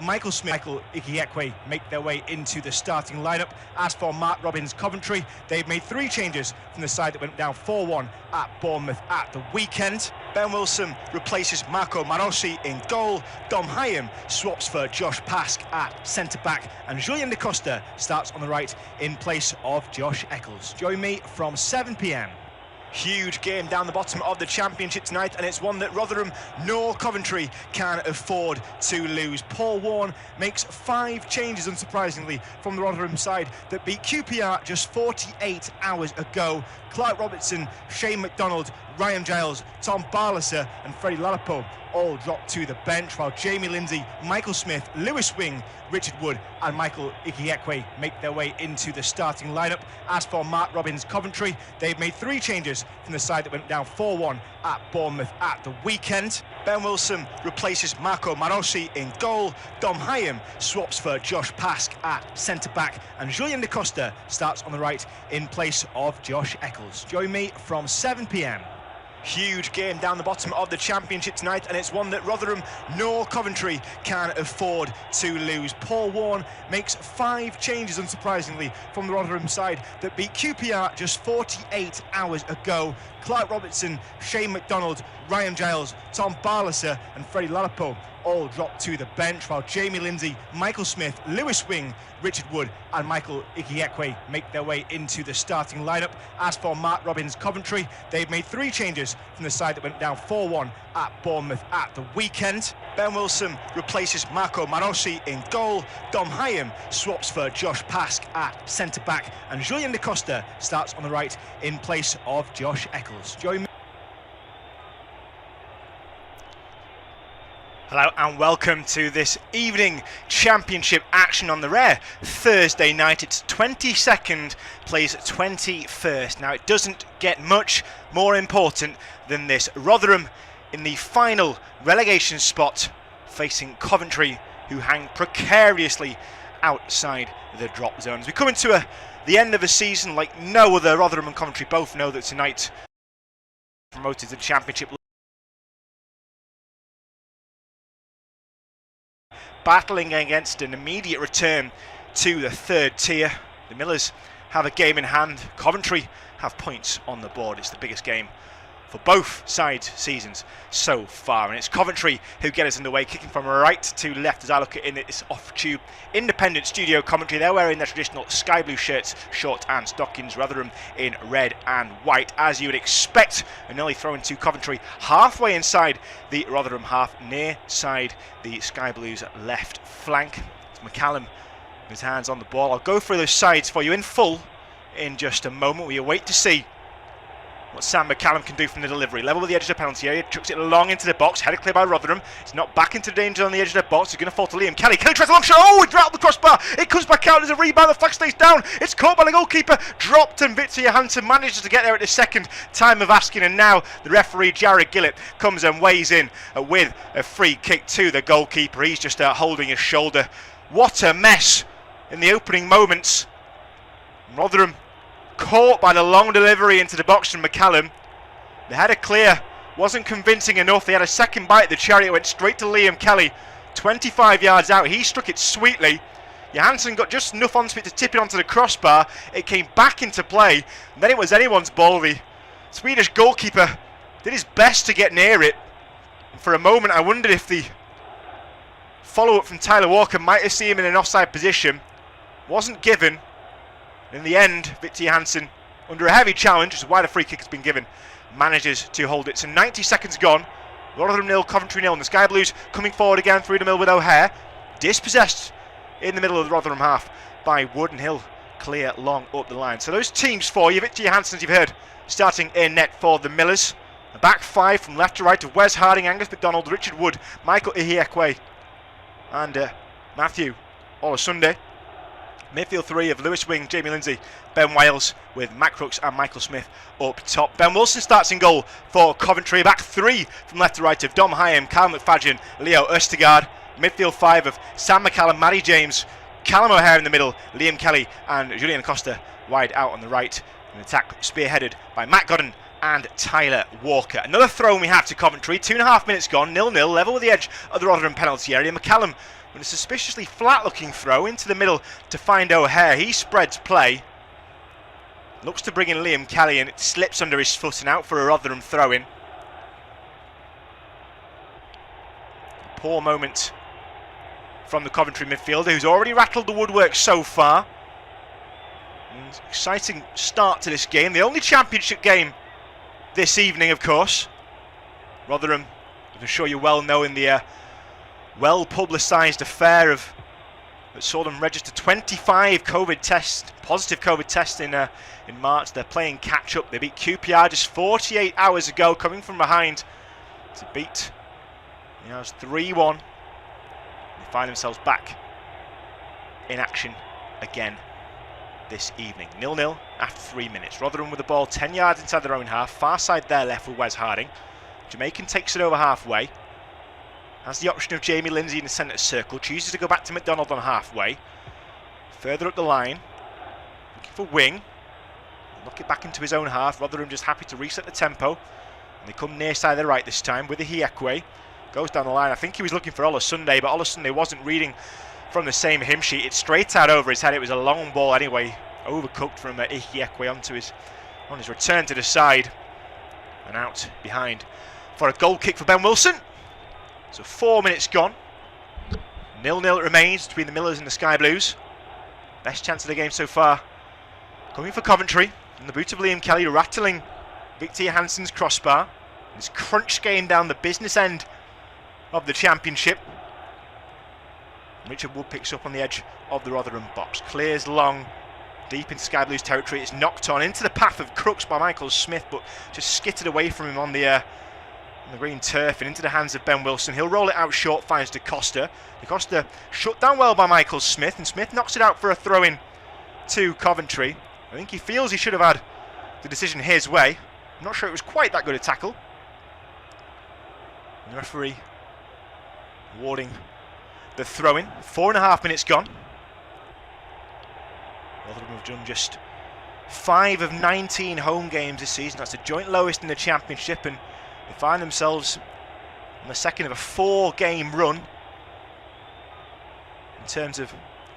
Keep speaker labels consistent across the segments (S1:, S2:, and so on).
S1: Michael Smith, Michael Ikiekwe make their way into the starting lineup. As for Mark Robins' Coventry, they've made 3 changes from the side that went down 4-1 at Bournemouth at the weekend. Ben Wilson replaces Marco Marossi in goal. Dom Hyam swaps for Josh Pask at centre-back, and Julian Da Costa starts on the right in place of Josh Eccles. Join me from 7 p.m. Huge game down the bottom of the Championship tonight, and it's one that Rotherham nor Coventry can afford to lose. Paul Warne makes 5 changes, unsurprisingly, from the Rotherham side that beat QPR just 48 hours ago. Clark Robertson, Shane McDonald, Ryan Giles, Tom Barlaser and Freddie Lalapo all drop to the bench, while Jamie Lindsay, Michael Smith, Lewis Wing, Richard Wood and Michael Ikiekwe make their way into the starting lineup. As for Mark Robins' Coventry, they've made 3 changes from the side that went down 4-1 at Bournemouth at the weekend. Ben Wilson replaces Marco Marossi in goal. Dom Hyam swaps for Josh Pask at centre-back, and Julian Da Costa starts on the right in place of Josh Eccles. Join me from 7 p.m. Huge game down the bottom of the Championship tonight, and it's one that Rotherham nor Coventry can afford to lose. Paul Warne makes 5 changes, unsurprisingly, from the Rotherham side that beat QPR just 48 hours ago. Clark Robertson, Shane McDonald, Ryan Giles, Tom Barlaser and Freddie Lalapo all drop to the bench, while Jamie Lindsay, Michael Smith, Lewis Wing, Richard Wood and Michael Ikiekwe make their way into the starting lineup. As for Mark Robins' Coventry, they've made 3 changes from the side that went down 4-1 at Bournemouth at the weekend. Ben Wilson replaces Marco Marossi in goal. Dom Hyam swaps for Josh Pask at centre-back, and Julian Da Costa starts on the right in place of Josh Eccles. Join me. Hello and welcome to this evening Championship action on the rare Thursday night. It's 22nd plays 21st. Now it doesn't get much more important than this. Rotherham in the final relegation spot facing Coventry, who hang precariously outside the drop zone. As we come into the end of a season like no other, Rotherham and Coventry both know that tonight promoted to the Championship, battling against an immediate return to the 3rd tier. The Millers have a game in hand. Coventry have points on the board. It's the biggest game for both sides' seasons so far, and it's Coventry who get us underway, kicking from right to left as I look at in this off-tube independent studio commentary. They're wearing their traditional sky blue shirts, shorts and stockings. Rotherham in red and white, as you would expect. An early throw into Coventry halfway inside the Rotherham half, near side the Sky Blues left flank. It's McCallum with his hands on the ball. I'll go through those sides for you in full in just a moment. We await to see what Sam McCallum can do from the delivery. Level with the edge of the penalty area, chucks it long into the box, headed clear by Rotherham. It's not back into danger on the edge of the box. He's going to fall to Liam Kelly. Kelly tries a long shot. Oh, it's out the crossbar. It comes back out as a rebound. The flag stays down. It's caught by the goalkeeper. Dropped, and Victor Johansson manages to get there at the second time of asking. And now the referee, Jared Gillett, comes and weighs in with a free kick to the goalkeeper. He's just holding his shoulder. What a mess in the opening moments. Rotherham caught by the long delivery into the box from McCallum. The header clear wasn't convincing enough. They had a second bite at the cherry. It went straight to Liam Kelly, 25 yards out. He struck it sweetly. Johansson got just enough onto it to tip it onto the crossbar. It came back into play, and then it was anyone's ball. The Swedish goalkeeper did his best to get near it. And for a moment I wondered if the follow-up from Tyler Walker might have seen him in an offside position. Wasn't given. In the end, Victor Johansson, under a heavy challenge, which is why the free kick has been given, manages to hold it. So 90 seconds gone. Rotherham 0, Coventry 0. And the Sky Blues coming forward again through the middle with O'Hare. Dispossessed in the middle of the Rotherham half by Wood, and Hill clear long up the line. So those teams for you. Victor Johansson, as you've heard, starting in net for the Millers. A back 5 from left to right of Wes Harding, Angus McDonald, Richard Wood, Michael Ikiekwe and Matthew Olasunde. Midfield 3 of Lewis Wing, Jamie Lindsay, Ben Wales, with Matt Crooks and Michael Smith up top. Ben Wilson starts in goal for Coventry. Back 3 from left to right of Dom Hyam, Callum McFadden, Leo Østegard. Midfield 5 of Sam McCallum, Matty James, Callum O'Hare in the middle, Liam Kelly and Julian Da Costa wide out on the right. An attack spearheaded by Matt Godden and Tyler Walker. Another throw we have to Coventry. 2.5 minutes gone, 0-0, level with the edge of the Rotherham penalty area. McCallum with a suspiciously flat-looking throw into the middle to find O'Hare. He spreads play. Looks to bring in Liam Kelly, and it slips under his foot and out for a Rotherham throw-in. Poor moment from the Coventry midfielder, who's already rattled the woodwork so far. Exciting start to this game. The only championship game this evening, of course. Rotherham, I'm sure you well know, in the well-publicised affair that saw them register 25 positive COVID tests in March. They're playing catch-up. They beat QPR just 48 hours ago, coming from behind to beat the Owls 3-1. They find themselves back in action again this evening. 0-0 after 3 minutes. Rotherham with the ball 10 yards inside their own half. Far side there left with Wes Harding. Jamaican takes it over halfway. Has the option of Jamie Lindsay in the centre circle. Chooses to go back to McDonald on halfway. Further up the line. Looking for Wing. Knock it back into his own half. Rotherham just happy to reset the tempo. And they come near side the right this time with the Hiekwe. Goes down the line. I think he was looking for Olasunde, but Olasunde wasn't reading from the same hymn sheet. It's straight out over his head. It was a long ball anyway. Overcooked from Hiekwe on his return to the side. And out behind for a goal kick for Ben Wilson. So 4 minutes gone. 0-0 it remains between the Millers and the Sky Blues. Best chance of the game so far coming for Coventry. In the boot of Liam Kelly, rattling Victor Hansen's crossbar. This crunch game down the business end of the championship. Richard Wood picks up on the edge of the Rotherham box. Clears long, deep into Sky Blues territory. It's knocked on into the path of Crooks by Michael Smith, but just skittered away from him on the green turf and into the hands of Ben Wilson. He'll roll it out short, finds De Costa. De Costa shut down well by Michael Smith, and Smith knocks it out for a throw-in to Coventry. I think he feels he should have had the decision his way. I'm not sure it was quite that good a tackle. The referee awarding the throw-in. 4.5 minutes gone. Rotherham have done just 5 of 19 home games this season. That's the joint lowest in the championship, and they find themselves on the second of a 4-game run in terms of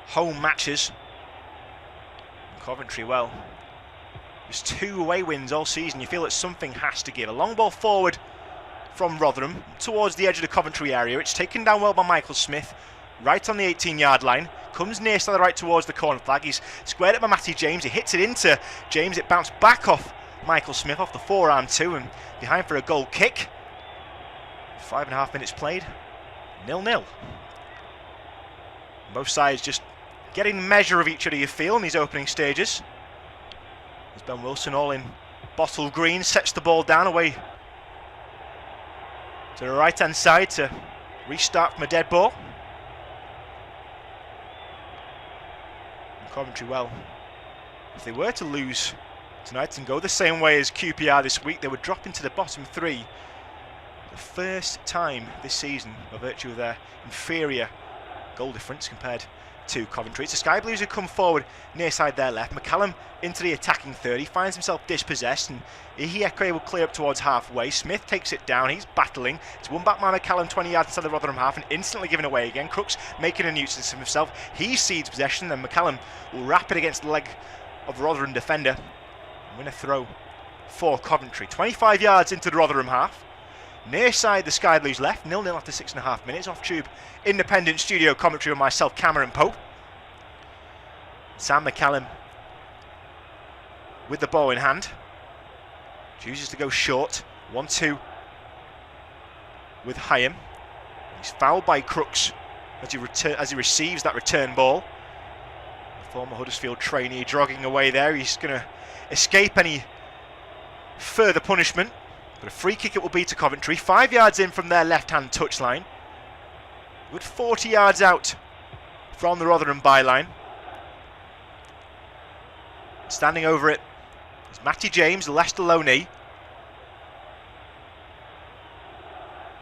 S1: home matches. And Coventry, well, just 2 away wins all season. You feel that something has to give. A long ball forward from Rotherham towards the edge of the Coventry area. It's taken down well by Michael Smith, right on the 18-yard line. Comes near to the right towards the corner flag. He's squared it by Matty James. He hits it into James. It bounced back off Michael Smith, off the forearm too, and behind for a goal kick. 5.5 minutes played. 0-0. Both sides just getting measure of each other, you feel, in these opening stages. As Ben Wilson, all in bottle green, sets the ball down away to the right-hand side to restart from a dead ball. And Coventry, well, if they were to lose tonight and go the same way as QPR this week, they would drop into the bottom 3. The first time this season, by virtue of their inferior goal difference compared to Coventry. It's the Sky Blues who come forward near side their left. McCallum into the attacking third. He finds himself dispossessed, and Hiekwe will clear up towards halfway. Smith takes it down. He's battling. It's won back by McCallum 20 yards inside the Rotherham half and instantly given away again. Crooks making a nuisance of himself. He cedes possession, then McCallum will wrap it against the leg of the Rotherham defender and win a throw for Coventry. 25 yards into the Rotherham half. Near side the Sky Blues left, 0-0 after 6.5 minutes. Off tube independent studio commentary with myself, Cameron Pope. Sam McCallum with the ball in hand. Chooses to go short. 1-2 with Hyam. He's fouled by Crooks as he receives that return ball. The former Huddersfield trainee jogging away there. He's going to escape any further punishment. But a free kick it will be to Coventry. 5 yards in from their left-hand touchline. Good 40 yards out from the Rotherham byline. Standing over it is Matty James, the Leicester loanee.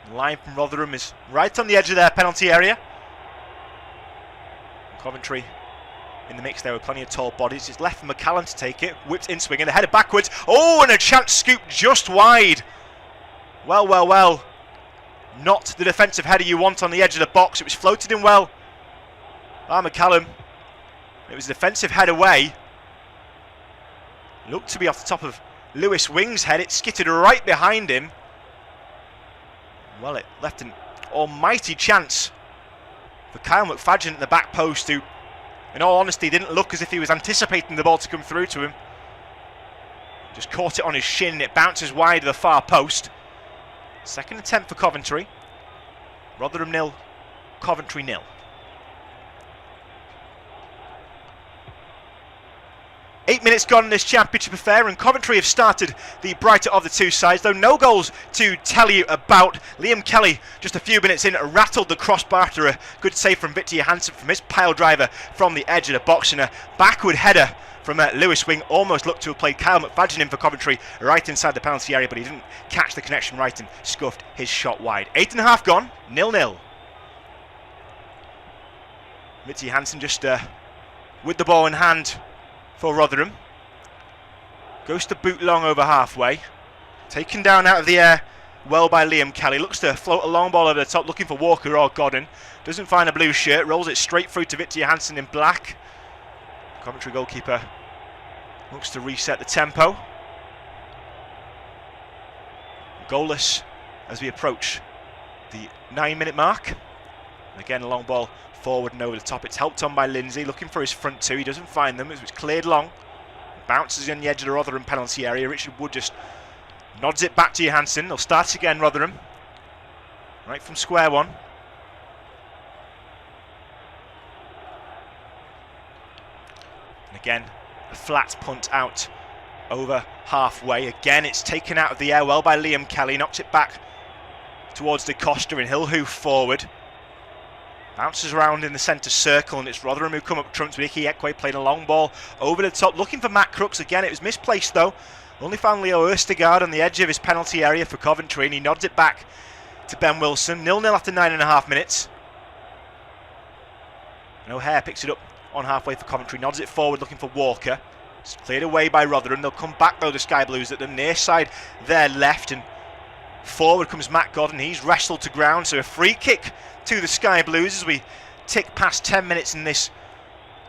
S1: The line from Rotherham is right on the edge of their penalty area. Coventry in the mix there with plenty of tall bodies. It's left for McCallum to take it. Whipped in swinging, the header backwards. Oh, and a chance scoop just wide. Well. Not the defensive header you want on the edge of the box. It was floated in well McCallum. It was a defensive head away. Looked to be off the top of Lewis Wing's head. It skittered right behind him. Well, it left an almighty chance for Kyle McFadden at the back post, who, in all honesty, didn't look as if he was anticipating the ball to come through to him. Just caught it on his shin. It bounces wide of the far post. Second attempt for Coventry. Rotherham 0, Coventry 0. 8 minutes gone in this championship affair, and Coventry have started the brighter of the two sides, though no goals to tell you about. Liam Kelly, just a few minutes in, rattled the crossbar after a good save from Victor Johansson from his pile driver from the edge of the box, and a backward header from Lewis Wing almost looked to have played Kyle McFadden in for Coventry right inside the penalty area, but he didn't catch the connection right and scuffed his shot wide. 8.5 gone, 0-0. Victor Johansson just with the ball in hand for Rotherham. Goes to boot long over halfway. Taken down out of the air well by Liam Kelly. Looks to float a long ball over the top, looking for Walker or Godden. Doesn't find a blue shirt. Rolls it straight through to Victor Johansson in black. Coventry goalkeeper looks to reset the tempo. Goalless as we approach the 9-minute mark. And again, a long ball forward and over the top. It's helped on by Lindsay, looking for his front two. He doesn't find them. It's cleared long. Bounces on the edge of the Rotherham penalty area. Richard Wood just nods it back to Johansson. They'll start again, Rotherham. Right from square one. And again, a flat punt out over halfway. Again, it's taken out of the air well by Liam Kelly. Knocks it back towards De Costa, and he'll hoof forward. Bounces around in the centre circle, and it's Rotherham who come up trumps with Icky Ekwe playing a long ball over the top, looking for Matt Crooks again. It was misplaced though. Only found Leo Østegard on the edge of his penalty area for Coventry, and he nods it back to Ben Wilson. 0-0 after 9.5 minutes. And O'Hare picks it up on halfway for Coventry, nods it forward looking for Walker. It's cleared away by Rotherham. They'll come back though, the Sky Blues, at the near side there left, and forward comes Matt Godden. He's wrestled to ground, so a free kick to the Sky Blues as we tick past 10 minutes in this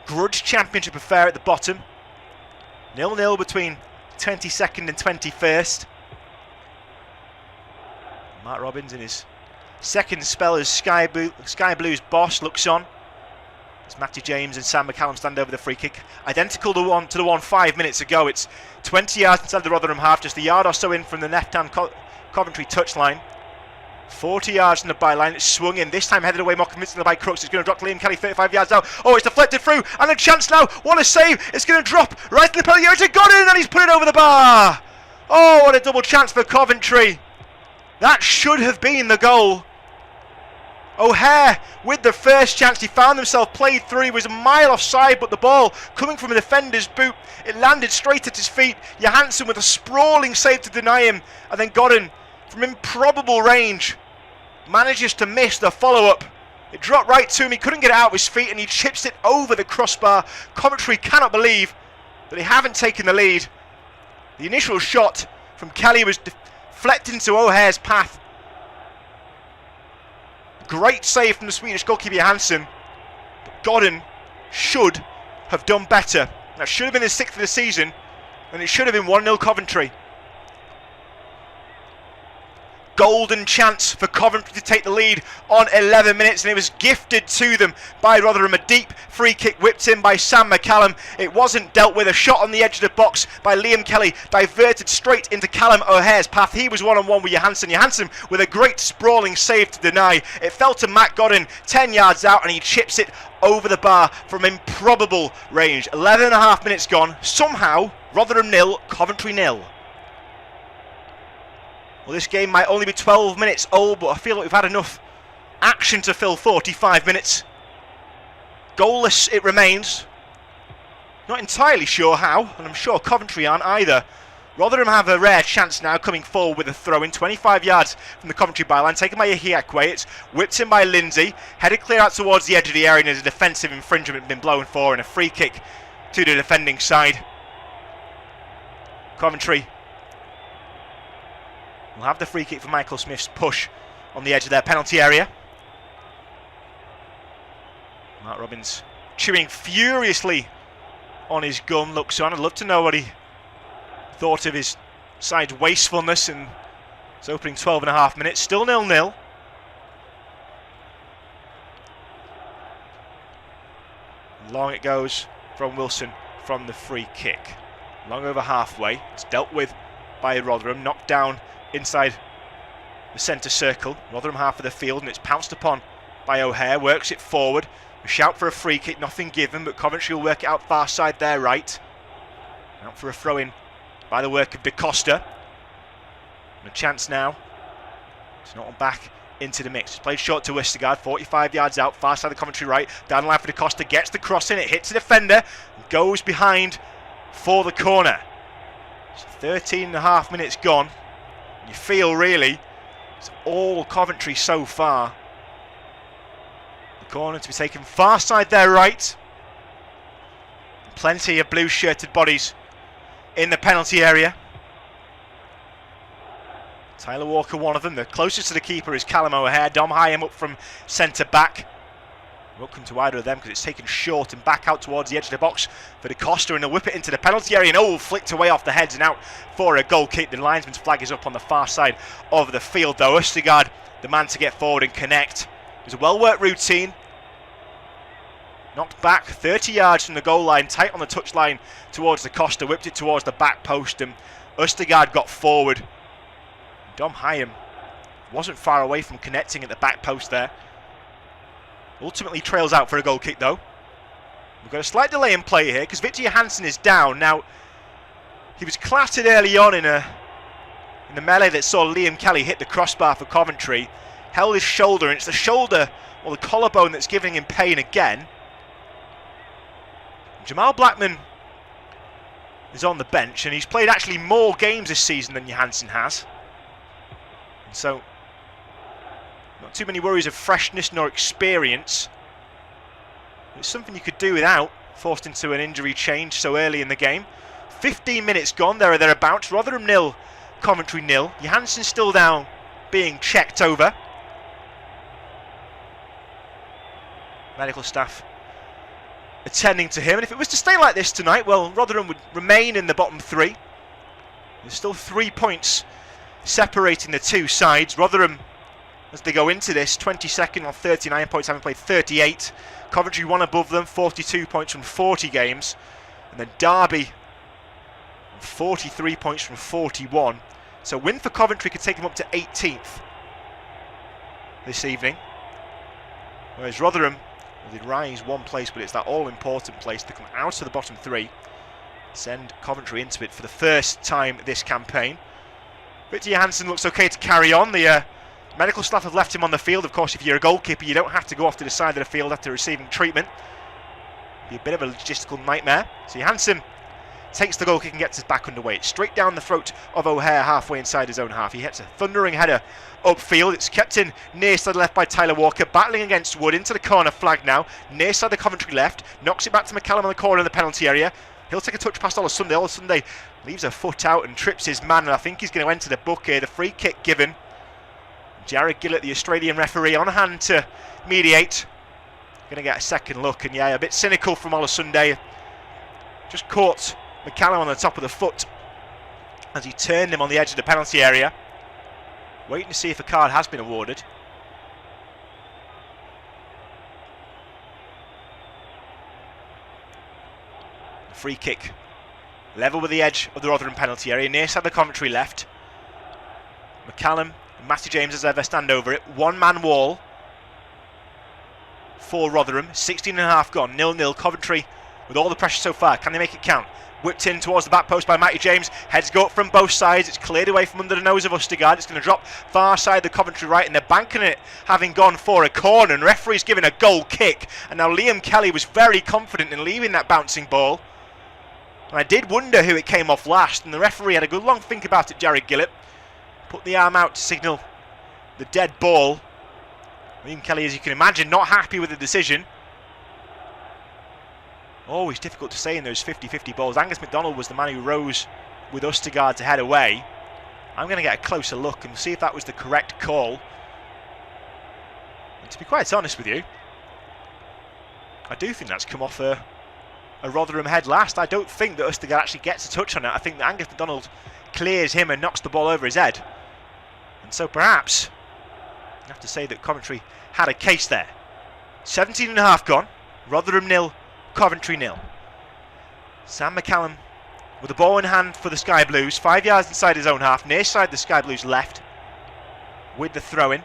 S1: grudge championship affair at the bottom. 0-0 between 22nd and 21st. Mark Robbins in his second spell as Sky Blues boss looks on as Matty James and Sam McCallum stand over the free kick. Identical to the one 5 minutes ago. It's 20 yards inside the Rotherham half, just a yard or so in from the left-hand Coventry touchline. 40 yards from the byline. It's swung in, this time headed away more convincingly by Crooks. It's going to drop Liam Kelly 35 yards out. Oh, it's deflected through, and a chance now. What a save. It's going to drop right in the penalty area. It's got in, and he's put it over the bar. Oh, what a double chance for Coventry. That should have been the goal. O'Hare with the first chance. He found himself played through. He was a mile offside, but the ball coming from a defender's boot, it landed straight at his feet. Johansson with a sprawling save to deny him, and then Godden from improbable range manages to miss the follow-up. It dropped right to him. He couldn't get it out of his feet, and he chips it over the crossbar. Coventry cannot believe that they haven't taken the lead. The initial shot from Kelly was deflected into O'Hare's path. Great save from the Swedish goalkeeper Johansson, but Godden should have done better. That should have been his 6th of the season, and it should have been 1-0 Coventry. Golden chance for Coventry to take the lead on 11 minutes, and it was gifted to them by Rotherham. A deep free kick whipped in by Sam McCallum. It wasn't dealt with. A shot on the edge of the box by Liam Kelly, diverted straight into Callum O'Hare's path. He was one-on-one with Johansson. Johansson with a great sprawling save to deny. It fell to Matt Godden 10 yards out, and he chips it over the bar from improbable range. 11.5 minutes gone. Somehow, Rotherham 0, Coventry 0. Well, this game might only be 12 minutes old, but I feel like we've had enough action to fill 45 minutes. Goalless it remains. Not entirely sure how, and I'm sure Coventry aren't either. Rotherham have a rare chance now, coming forward with a throw-in, 25 yards from the Coventry byline, taken by Icky Ekwe. It's whipped in by Lindsay, headed clear out towards the edge of the area, and there's a defensive infringement been blown for, and a free kick to the defending side. Coventry will have the free kick for Michael Smith's push on the edge of their penalty area. Mark Robbins chewing furiously on his gum, looks on. I'd love to know what he thought of his side's wastefulness in his opening 12.5 minutes. Still 0-0. Long it goes from Wilson from the free kick. Long over halfway. It's dealt with by Rotherham. Knocked down inside the centre circle. Rotherham half of the field, and it's pounced upon by O'Hare. Works it forward. A shout for a free kick. Nothing given, but Coventry will work it out far side their right. Out for a throw-in by the work of Da Costa. And a chance now. It's not back into the mix. It's played short to Westergaard, 45 yards out, far side of the Coventry right. Down the line for Da Costa, gets the cross in, it hits the defender, and goes behind for the corner. So 13.5 minutes gone. You feel really it's all Coventry so far. The corner to be taken far side their right. Plenty of blue shirted bodies in the penalty area. Tyler Walker, one of them. The closest to the keeper is Callum O'Hare. Dom Hyam up from centre back. Won't come to either of them because it's taken short and back out towards the edge of the box for Da Costa, and they'll whip it into the penalty area, and flicked away off the heads and out for a goal kick. The linesman's flag is up on the far side of the field though. Westergaard, the man to get forward and connect. It was a well-worked routine. Knocked back 30 yards from the goal line, tight on the touchline towards Da Costa, whipped it towards the back post, and Westergaard got forward. Dom Hyam wasn't far away from connecting at the back post there. Ultimately trails out for a goal kick though. We've got a slight delay in play here because Victor Johansson is down. Now, he was clattered early on in the melee that saw Liam Kelly hit the crossbar for Coventry. Held his shoulder, and it's the shoulder or the collarbone that's giving him pain again. Jamal Blackman is on the bench, and he's played actually more games this season than Johansson has. So, not too many worries of freshness nor experience. It's something you could do without, forced into an injury change so early in the game. 15 minutes gone, there or thereabouts. Rotherham 0, Coventry 0. Johansson still down, being checked over. Medical staff attending to him, and if it was to stay like this tonight, well, Rotherham would remain in the bottom three. There's still 3 points separating the two sides. Rotherham, as they go into this, 22nd on 39 points, having played 38. Coventry one above them, 42 points from 40 games. And then Derby, 43 points from 41. So win for Coventry could take them up to 18th this evening. Whereas Rotherham, well, they'd rise one place, but it's that all-important place to come out of the bottom three, send Coventry into it for the first time this campaign. Victor Johansson looks okay to carry on. The medical staff have left him on the field. Of course, if you're a goalkeeper, you don't have to go off to the side of the field after receiving treatment. Be a bit of a logistical nightmare. So Johansson takes the goal kick and gets us back underway. It's straight down the throat of O'Hare, halfway inside his own half. He hits a thundering header upfield. It's kept in near side left by Tyler Walker, battling against Wood into the corner flag now. Near side the Coventry left, knocks it back to McCallum on the corner in the penalty area. He'll take a touch past Olasunde. Olasunde leaves a foot out and trips his man, and I think he's going to enter the book here. The free kick given. Jared Gillett, the Australian referee, on hand to mediate. Going to get a second look, and yeah, a bit cynical from Olasunde. Just caught McCallum on the top of the foot as he turned him on the edge of the penalty area. Waiting to see if a card has been awarded. Free kick, level with the edge of the Rotherham penalty area, near side the Coventry left. McCallum and Matty James as ever stand over it. One man wall for Rotherham. 16.5 gone, 0-0. Coventry with all the pressure so far. Can they make it count? Whipped in towards the back post by Matty James. Heads go up from both sides. It's cleared away from under the nose of Westergaard. It's going to drop far side the Coventry right, and they're banking it, having gone for a corner. And referee's given a goal kick. And now Liam Kelly was very confident in leaving that bouncing ball. And I did wonder who it came off last, and the referee had a good long think about it, Jared Gillett. Put the arm out to signal the dead ball. Liam Kelly, as you can imagine, not happy with the decision. Always difficult to say in those 50-50 balls. Angus MacDonald was the man who rose with Westergaard to head away. I'm going to get a closer look and see if that was the correct call. And to be quite honest with you, I do think that's come off a Rotherham head last. I don't think that Østigård actually gets a touch on it. I think that Angus MacDonald clears him and knocks the ball over his head. And so perhaps you have to say that Coventry had a case there. 17 and a half gone. Rotherham 0, Coventry 0. Sam McCallum with the ball in hand for the Sky Blues. 5 yards inside his own half, near side the Sky Blues left. With the throw-in.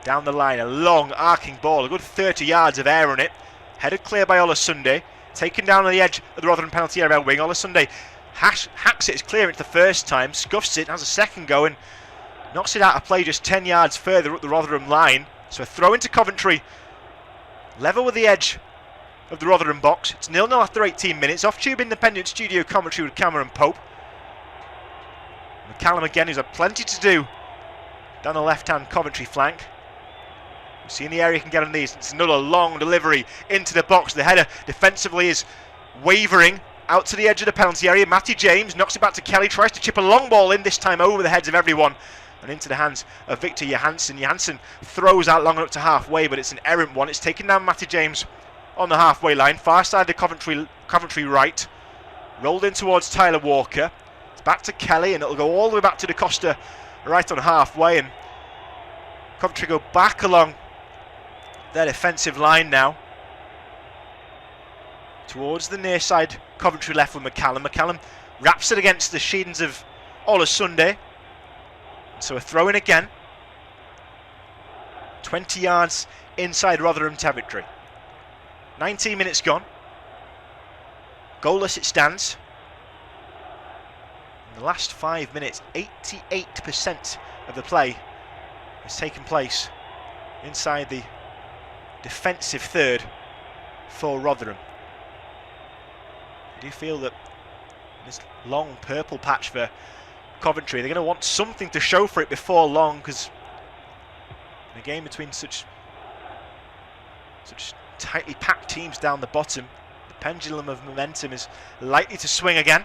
S1: Down the line, a long arcing ball, a good 30 yards of air on it. Headed clear by Olasunde. Taken down on the edge of the Rotherham penalty area wing. Olasunde hacks it as clearance the first time, scuffs it, has a second go and knocks it out of play just 10 yards further up the Rotherham line. So a throw into Coventry. Level with the edge of the Rotherham box. It's 0-0 after 18 minutes. Off-tube independent studio commentary with Cameron Pope. McCallum again, who's had plenty to do down the left-hand Coventry flank. We'll see in the area he can get on these. It's another long delivery into the box. The header defensively is wavering out to the edge of the penalty area. Matty James knocks it back to Kelly, tries to chip a long ball in, this time over the heads of everyone and into the hands of Victor Johansson. Johansson throws out long up to halfway, but it's an errant one. It's taken down Matty James on the halfway line, far side of the Coventry right. Rolled in towards Tyler Walker. It's back to Kelly and it'll go all the way back to DaCosta right on halfway, and Coventry go back along their defensive line now towards the near side Coventry left with McCallum. McCallum wraps it against the shins of Olasunde. So a throw in again. 20 yards inside Rotherham territory. 19 minutes gone. Goalless it stands. In the last 5 minutes, 88% of the play has taken place inside the defensive third for Rotherham. I do feel that this long purple patch for Coventry, they're going to want something to show for it before long, because in a game between such tightly packed teams down the bottom, the pendulum of momentum is likely to swing again.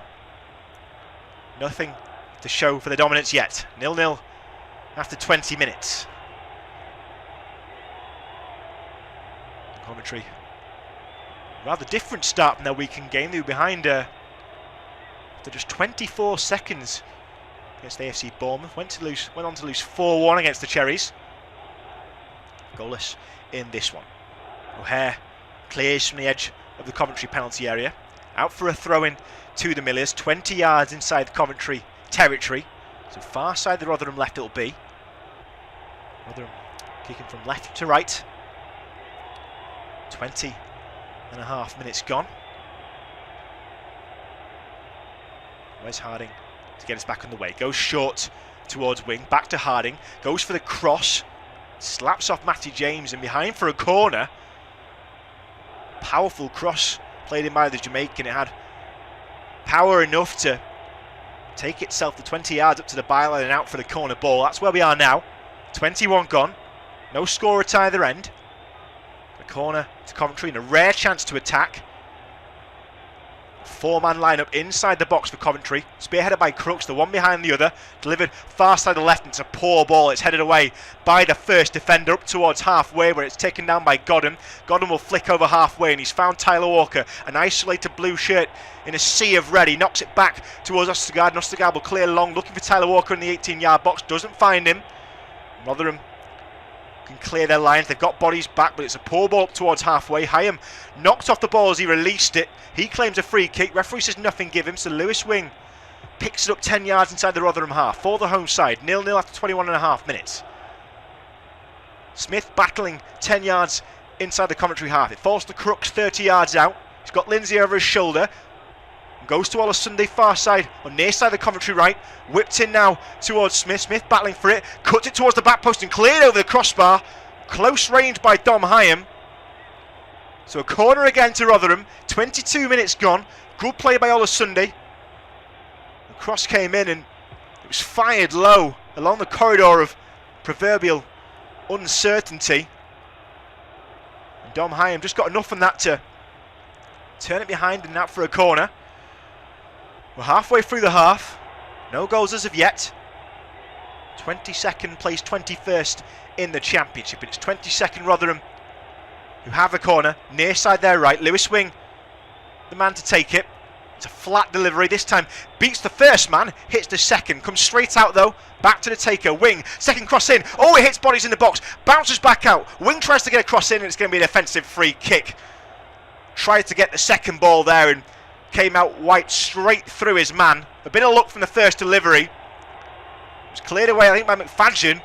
S1: Nothing to show for the dominance yet. 0-0 after 20 minutes. Coventry, rather different start from their weekend game. They were behind after just 24 seconds against AFC Bournemouth. Went on to lose 4-1 against the Cherries. Goalless in this one. O'Hare clears from the edge of the Coventry penalty area. Out for a throw-in to the Millers. 20 yards inside the Coventry territory. So far side the Rotherham left it'll be. Rotherham kicking from left to right. 20 and a half minutes gone. Where's Harding to get us back on the way? Goes short towards wing, back to Harding. Goes for the cross. Slaps off Matty James and behind for a corner. Powerful cross played in by the Jamaican. It had power enough to take itself the 20 yards up to the byline and out for the corner ball. That's where we are now. 21 gone. No score at either end. The corner to Coventry and a rare chance to attack. Four-man lineup inside the box for Coventry. Spearheaded by Crooks, the one behind the other. Delivered far side of the left. It's a poor ball. It's headed away by the first defender up towards halfway, where it's taken down by Godden. Godden will flick over halfway and he's found Tyler Walker. An isolated blue shirt in a sea of red. He knocks it back towards Østigård. And Østigård will clear long, looking for Tyler Walker in the 18-yard box. Doesn't find him. Rotherham can clear their lines. They've got bodies back, but it's a poor ball up towards halfway. Hyam knocked off the ball as he released it. He claims a free kick. Referee says nothing give him, so Lewis Wing picks it up 10 yards inside the Rotherham half for the home side. 0-0 after 21 and a half minutes. Smith battling 10 yards inside the Coventry half. It falls to Crooks 30 yards out. He's got Lindsay over his shoulder. Goes to Olasunde far side, on near side of the Coventry right. Whipped in now towards Smith. Smith battling for it. Cuts it towards the back post and cleared over the crossbar. Close range by Dom Hyam. So a corner again to Rotherham. 22 minutes gone. Good play by Olasunde. The cross came in and it was fired low along the corridor of proverbial uncertainty. And Dom Hyam just got enough on that to turn it behind and out for a corner. We're halfway through the half. No goals as of yet. 22nd place, 21st in the Championship. It's 22nd Rotherham, who have the corner, near side their right. Lewis Wing, the man to take it. It's a flat delivery this time. Beats the first man, hits the second. Comes straight out though, back to the taker. Wing, second cross in. Oh, it hits bodies in the box. Bounces back out. Wing tries to get a cross in and it's going to be an offensive free kick. Tried to get the second ball there and came out white straight through his man. A bit of luck from the first delivery. It was cleared away, I think, by McFadden.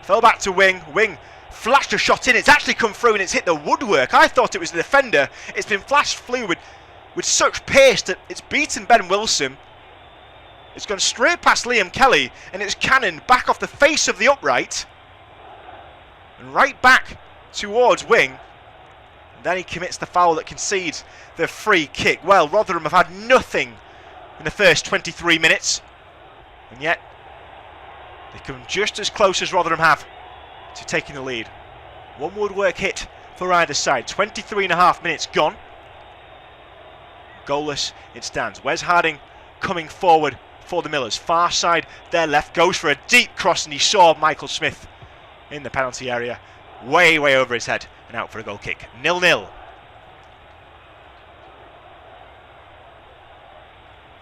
S1: Fell back to Wing. Wing flashed a shot in. It's actually come through and it's hit the woodwork. I thought it was the defender. It's been flashed through with such pace that it's beaten Ben Wilson. It's gone straight past Liam Kelly and it's cannoned back off the face of the upright and right back towards Wing. And then he commits the foul that concedes the free kick. Well, Rotherham have had nothing in the first 23 minutes and yet they come just as close as Rotherham have to taking the lead. One woodwork hit for either side. 23.5 minutes gone. Goalless it stands. Wes Harding coming forward for the Millers. Far side, their left, goes for a deep cross and he saw Michael Smith in the penalty area. Way over his head and out for a goal kick. 0-0.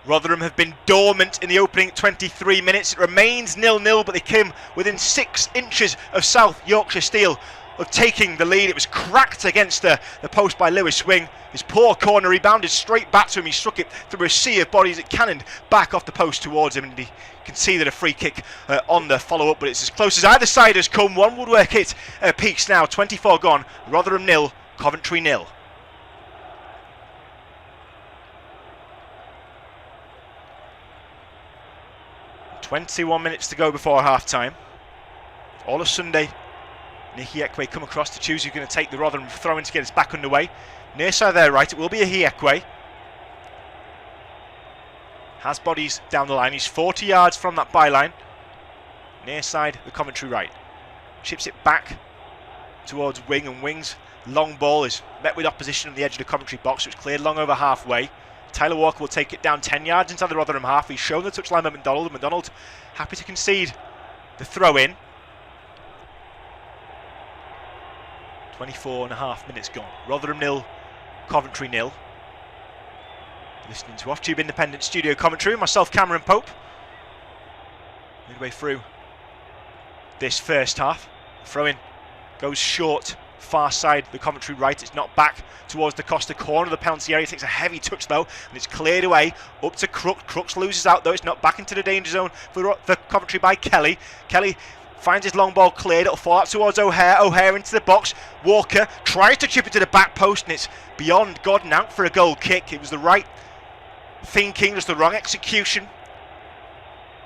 S1: Rotherham have been dormant in the opening 23 minutes. It remains 0-0, but they came within 6 inches of South Yorkshire Steel of taking the lead. It was cracked against the post by Lewis Wing. His poor corner rebounded straight back to him. He struck it through a sea of bodies. It cannoned back off the post towards him, and he can see that a free kick on the follow-up, but it's as close as either side has come. One woodwork hit peaks now. 24 gone. Rotherham 0, Coventry 0. "21 minutes to go before half-time. All of Sunday, Nicky Ekwe come across to choose who's going to take the Rotherham throw-in to get us back underway. Near side there right, it will be a Hiekwe. Has bodies down the line, he's 40 yards from that byline. Near side, the Coventry right. Chips it back towards Wing, and Wing's long ball is met with opposition on the edge of the Coventry box, so it's cleared long over halfway. Tyler Walker will take it down 10 yards inside the Rotherham half. He's shown the touchline by McDonald, and McDonald happy to concede the throw-in. 24.5 minutes gone. Rotherham 0, Coventry 0. Listening to Off-Tube Independent Studio Commentary, myself, Cameron Pope. Midway through this first half. Throw-in goes short, far side, the Coventry right. It's not back towards the Costa corner of the penalty area. It takes a heavy touch though, and it's cleared away up to Crooks. Crooks loses out though. It's not back into the danger zone for Coventry by Kelly. Kelly finds his long ball cleared. It'll fall out towards O'Hare. O'Hare into the box. Walker tries to chip it to the back post, and it's beyond Gordon, out for a goal kick. It was the right thinking, just the wrong execution.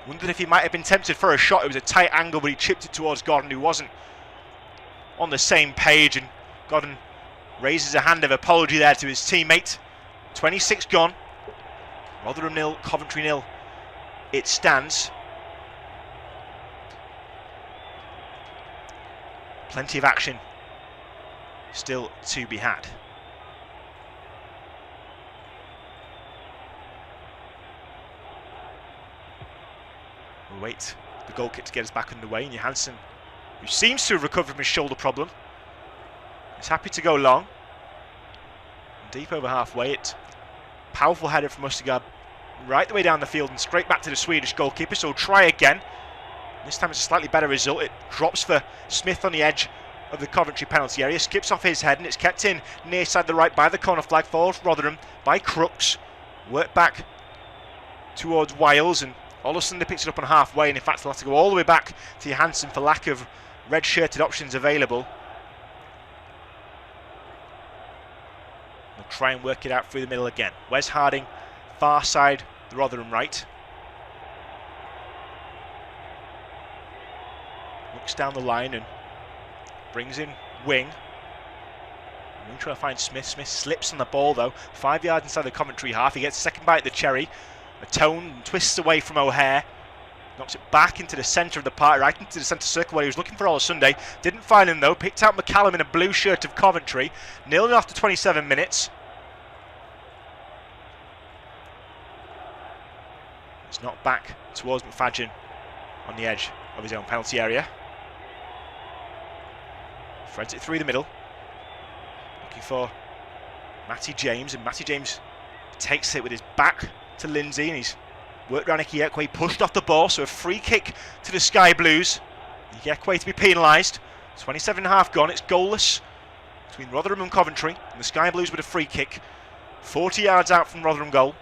S1: Wondered if he might have been tempted for a shot. It was a tight angle, but he chipped it towards Gordon, who wasn't on the same page, and Gordon raises a hand of apology there to his teammate. 26 gone. Rotherham 0, Coventry 0. It stands. Plenty of action still to be had. We'll wait the goal kick to get us back underway. And Johansson, who seems to have recovered from his shoulder problem, is happy to go long. Deep over halfway. It's powerful header from Østegård right the way down the field and straight back to the Swedish goalkeeper. So we'll try again. This time it's a slightly better result. It drops for Smith on the edge of the Coventry penalty area. Skips off his head and it's kept in near side the right by the corner flag for Rotherham by Crooks. Work back towards Wiles, and all of a sudden they picks it up on halfway, and in fact they'll have to go all the way back to Johansson for lack of red-shirted options available. They'll try and work it out through the middle again. Wes Harding, far side, the Rotherham right. Looks down the line and brings in Wing. Wing trying to find Smith. Smith slips on the ball though. 5 yards inside the Coventry half. He gets a second bite at the cherry. A tone twists away from O'Hare. Knocks it back into the centre of the park, right into the centre circle where he was looking for all Sunday. Didn't find him though. Picked out McCallum in a blue shirt of Coventry. 0-0 after 27 minutes. It's knocked back towards McFadden on the edge of his own penalty area. Threads it through the middle. Looking for Matty James, and Matty James takes it with his back to Lindsay, and he's worked around Ekwe, pushed off the ball, so a free kick to the Sky Blues. Ekwe to be penalised. 27.5 gone, it's goalless between Rotherham and Coventry, and the Sky Blues with a free kick. 40 yards out from Rotherham goal.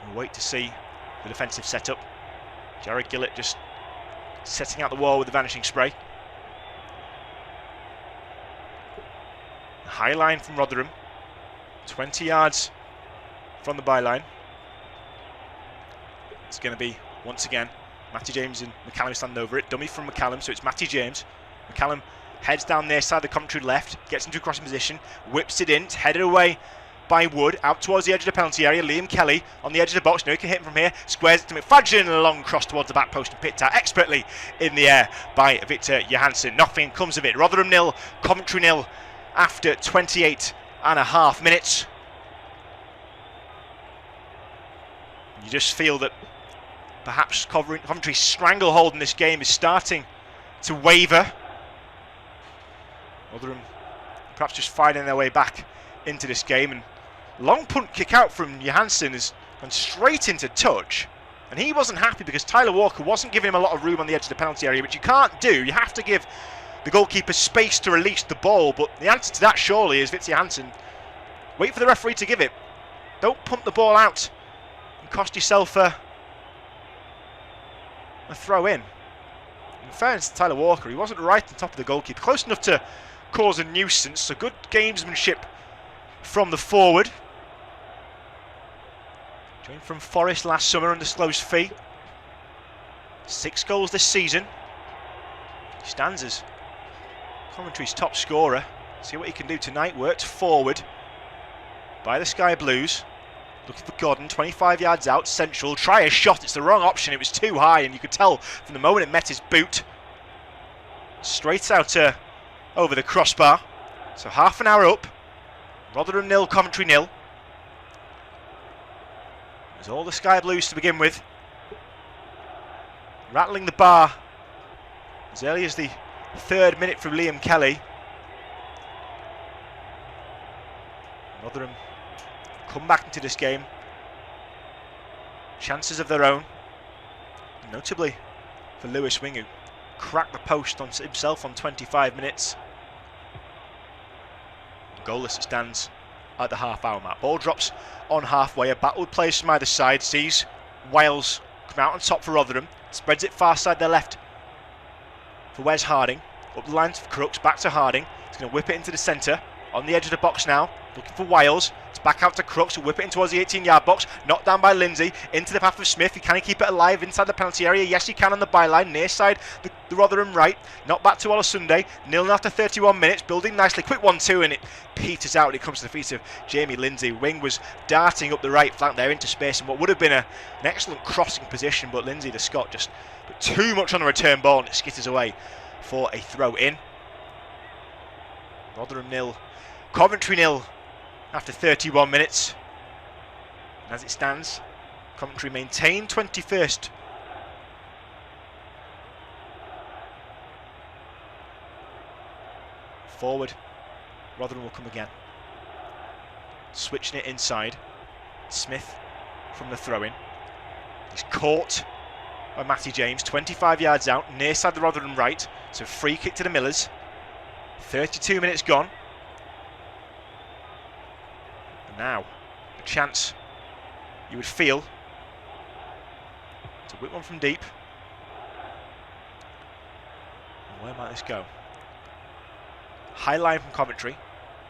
S1: We'll wait to see the defensive setup. Jared Gillett just setting out the wall with the vanishing spray. High line from Rotherham. 20 yards from the byline. It's going to be, once again, Matty James and McCallum stand over it. Dummy from McCallum, so it's Matty James. McCallum heads down their side of the Coventry left, gets into a crossing position, whips it in, it's headed away by Wood, out towards the edge of the penalty area. Liam Kelly on the edge of the box, no, he can hit him from here, squares it to McFadgen, and a long cross towards the back post and picked out expertly in the air by Victor Johansson. Nothing comes of it. Rotherham 0, Coventry 0 after 28.5 minutes. You just feel that perhaps Coventry's stranglehold in this game is starting to waver. Rotherham perhaps just finding their way back into this game, and long punt kick out from Johansson has gone straight into touch, and he wasn't happy because Tyler Walker wasn't giving him a lot of room on the edge of the penalty area, which you can't do. You have to give the goalkeeper space to release the ball, but the answer to that surely is Victor Johansson. Wait for the referee to give it. Don't pump the ball out and cost yourself a throw in. In fairness to Tyler Walker, he wasn't right on top of the goalkeeper, close enough to cause a nuisance, so good gamesmanship from the forward. Joined from Forest last summer under Slow's fee. 6 goals this season. He stands as Coventry's top scorer. See what he can do tonight. Worked forward by the Sky Blues. Looking for Godden, 25 yards out, central. Try a shot, it's the wrong option. It was too high, and you could tell from the moment it met his boot. Straight out over the crossbar. So half an hour up. Rotherham 0, Coventry 0. There's all the Sky Blues to begin with. Rattling the bar as early as the 3rd minute from Liam Kelly. Rotherham come back into this game. Chances of their own. Notably for Lewis Wing, who cracked the post on himself on 25 minutes. Goalless it stands at the half-hour mark. Ball drops on halfway. A battled plays from either side. Sees Wales come out on top for Rotherham. Spreads it far side their left for Wes Harding. Up the line for Crooks. Back to Harding. He's going to whip it into the centre. On the edge of the box now. Looking for Wales. It's back out to Crooks, who whip it in towards the 18-yard box. Knocked down by Lindsay. Into the path of Smith. Can he keep it alive inside the penalty area? Yes, he can on the byline. Near side, the Rotherham right. Not back to Olasunde. 0 after 31 minutes. Building nicely. Quick 1-2, and it peters out when it comes to the feet of Jamie Lindsay. Wing was darting up the right flank there into space, and what would have been an excellent crossing position, but Lindsay, the Scot, just put too much on the return ball, and it skitters away for a throw in. Rotherham 0, Coventry 0 after 31 minutes. And as it stands, Coventry maintain 21st. Forward, Rotherham will come again. Switching it inside. Smith from the throw-in. He's caught by Matty James, 25 yards out, near side the Rotherham right. So free kick to the Millers. 32 minutes gone. And now, a chance you would feel to whip one from deep. And where might this go? High line from Coventry.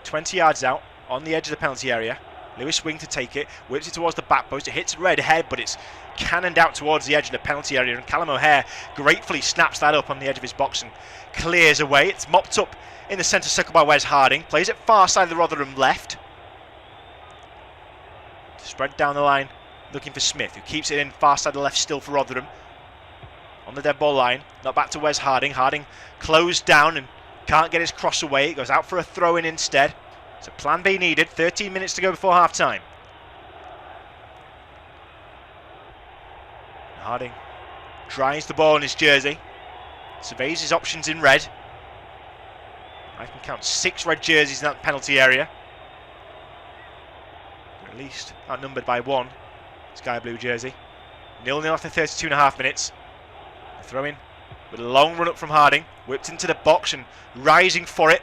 S1: 20 yards out, on the edge of the penalty area. Lewis Wing to take it, whips it towards the back post. It hits red head, but it's cannoned out towards the edge of the penalty area, and Callum O'Hare gratefully snaps that up on the edge of his box and clears away. It's mopped up in the centre circle by Wes Harding. Plays it far side of the Rotherham left. Spread down the line, looking for Smith, who keeps it in far side of the left still for Rotherham. On the dead ball line, not back to Wes Harding. Harding closed down and can't get his cross away. It goes out for a throw-in instead. So plan B needed. 13 minutes to go before half-time. Harding dries the ball in his jersey. Surveys his options in red. I can count 6 red jerseys in that penalty area. Or at least outnumbered by 1 sky blue jersey. 0-0 after 32.5 minutes. A throw in with a long run up from Harding. Whipped into the box and rising for it.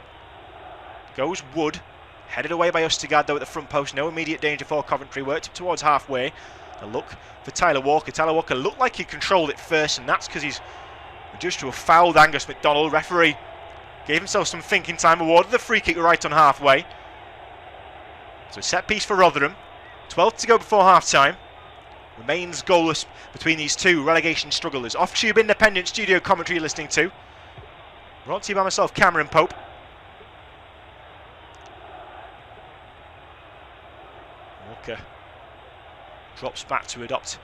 S1: Goes Wood. Headed away by Østigard though at the front post. No immediate danger for Coventry. Worked up towards halfway. A look for Tyler Walker. Tyler Walker looked like he controlled it first, and that's because he's adjusted to a fouled Angus MacDonald. Referee gave himself some thinking time. Awarded the free kick right on halfway. So set piece for Rotherham. 12 to go before half time. Remains goalless between these two relegation strugglers. Off-tube independent studio commentary you're listening to. Brought to you by myself, Cameron Pope. Walker drops back to adopt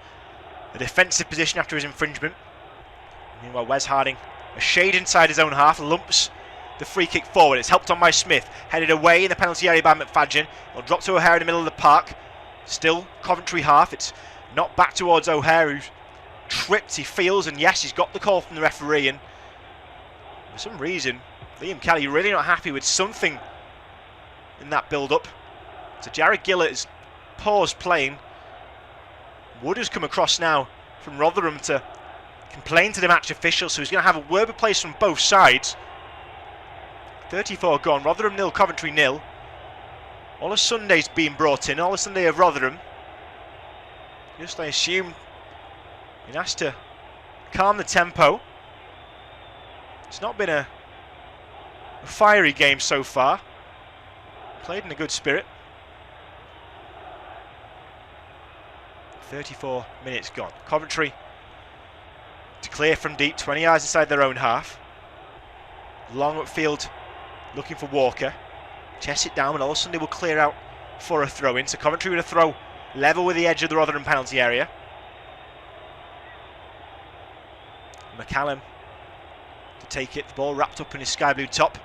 S1: a defensive position after his infringement. Meanwhile, Wes Harding, a shade inside his own half, lumps the free kick forward. It's helped on by Smith. Headed away in the penalty area by McFadden. It'll drop to O'Hare in the middle of the park. Still Coventry half. It's not back towards O'Hare, who's tripped, he feels, and yes, he's got the call from the referee. And for some reason, Liam Kelly really not happy with something in that build-up. So Jared Gillett has paused playing. Wood has come across now from Rotherham to complain to the match official, so he's going to have a word of place from both sides. 34 gone, Rotherham 0, Coventry 0. All of Sunday's been brought in, all of Sunday of Rotherham. Just, I assume, been asked to calm the tempo. It's not been a fiery game so far. Played in a good spirit. 34 minutes gone. Coventry to clear from deep, 20 yards inside their own half. Long upfield, looking for Walker. Chests it down, and all Sunday will clear out for a throw-in. So Coventry with a throw level with the edge of the Rotherham penalty area. McCallum to take it. The ball wrapped up in his sky blue top.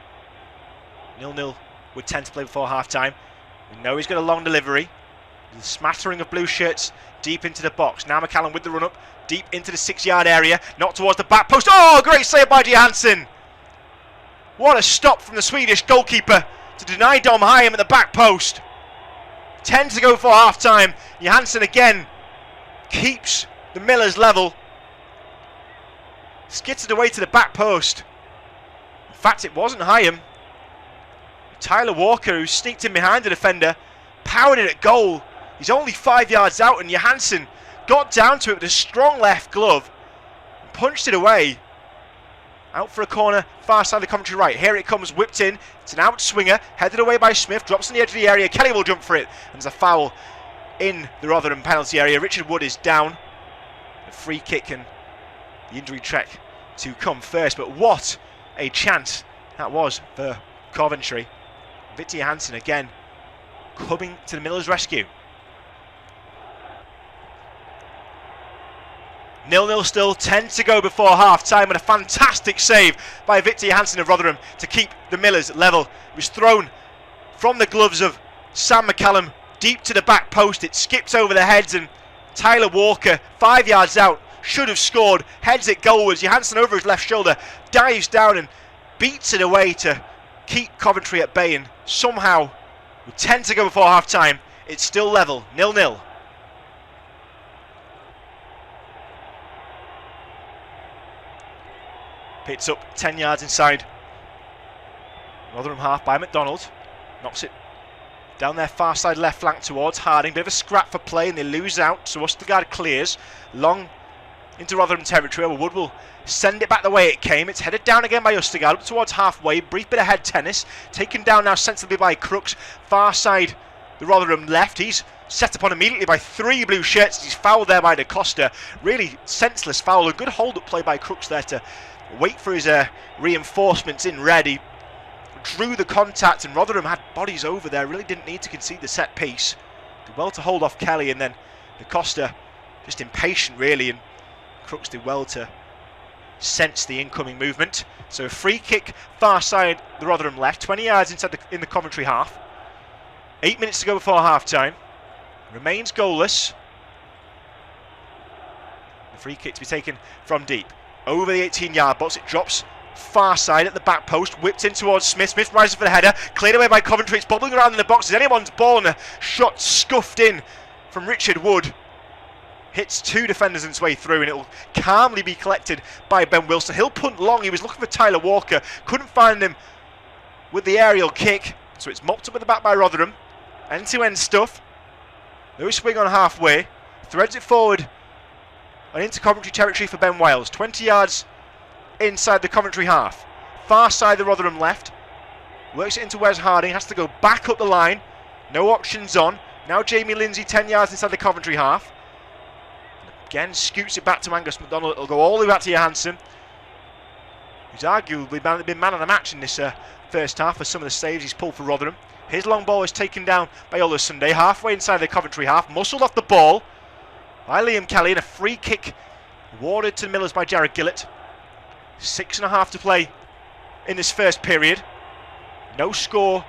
S1: 0-0 with 10 to play before half-time. We know he's got a long delivery. There's a smattering of blue shirts deep into the box. Now McCallum with the run-up, deep into the 6-yard area. Not towards the back post. Oh, great save by Johansson. What a stop from the Swedish goalkeeper to deny Dom Hyam at the back post. 10 to go for half-time. Johansson again keeps the Millers level. Skittered away to the back post. In fact, it wasn't Hyam. Tyler Walker, who sneaked in behind the defender, powered it at goal. He's only 5 yards out, and Johansson got down to it with a strong left glove and punched it away. Out for a corner, far side of the Coventry right. Here it comes, whipped in. It's an out swinger, headed away by Smith, drops on the edge of the area. Kelly will jump for it, and there's a foul in the Rotherham penalty area. Richard Wood is down. A free kick and the injury trek to come first. But what a chance that was for Coventry. Victor Johansson again coming to the Millers' rescue. 0-0 still, 10 to go before half-time, and a fantastic save by Victor Johansson of Rotherham to keep the Millers level. It was thrown from the gloves of Sam McCallum deep to the back post. It skipped over the heads, and Tyler Walker, 5 yards out, should have scored. Heads it goalwards. Johansson over his left shoulder, dives down and beats it away to keep Coventry at bay. And somehow, with 10 to go before half-time, it's still level, 0-0. Pits up 10 yards inside Rotherham half by MacDonald. Knocks it down their far side left flank towards Harding. Bit of a scrap for play, and they lose out. So Østigard clears long into Rotherham territory. Wood will send it back the way it came. It's headed down again by Østigard up towards halfway. Brief bit of head tennis. Taken down now sensibly by Crooks. Far side the Rotherham left. He's set upon immediately by 3 blue shirts. He's fouled there by Da Costa. Really senseless foul. A good hold-up play by Crooks there to wait for his reinforcements in red. He drew the contact, and Rotherham had bodies over there. Really didn't need to concede the set piece. Did well to hold off Kelly, and then Da Costa just impatient really, and Crooks did well to sense the incoming movement. So a free kick far side the Rotherham left, 20 yards inside in the Coventry half. 8 minutes to go before half-time. Remains goalless. The free kick to be taken from deep. over the 18-yard box. It drops far side at the back post, whipped in towards Smith. Smith rises for the header, cleared away by Coventry. It's bobbling around in the box. Is anyone's ball, and a shot scuffed in from Richard Wood. Hits two defenders on its way through, and it will calmly be collected by Ben Wilson. He'll punt long. He was looking for Tyler Walker, couldn't find him with the aerial kick, so it's mopped up at the back by Rotherham. End-to-end stuff. No swing on halfway. Threads it forward and into Coventry territory for Ben Wiles. 20 yards inside the Coventry half. Far side the Rotherham left. Works it into Wes Harding. Has to go back up the line. No options on. Now Jamie Lindsay 10 yards inside the Coventry half. Again scoots it back to Angus McDonald. It'll go all the way back to Johansson, who's arguably been man of the match in this first half for some of the saves he's pulled for Rotherham. His long ball is taken down by Ola Sunday, halfway inside the Coventry half, muscled off the ball by Liam Kelly, and a free kick awarded to the Millers by Jared Gillett. 6.5 to play in this first period. No score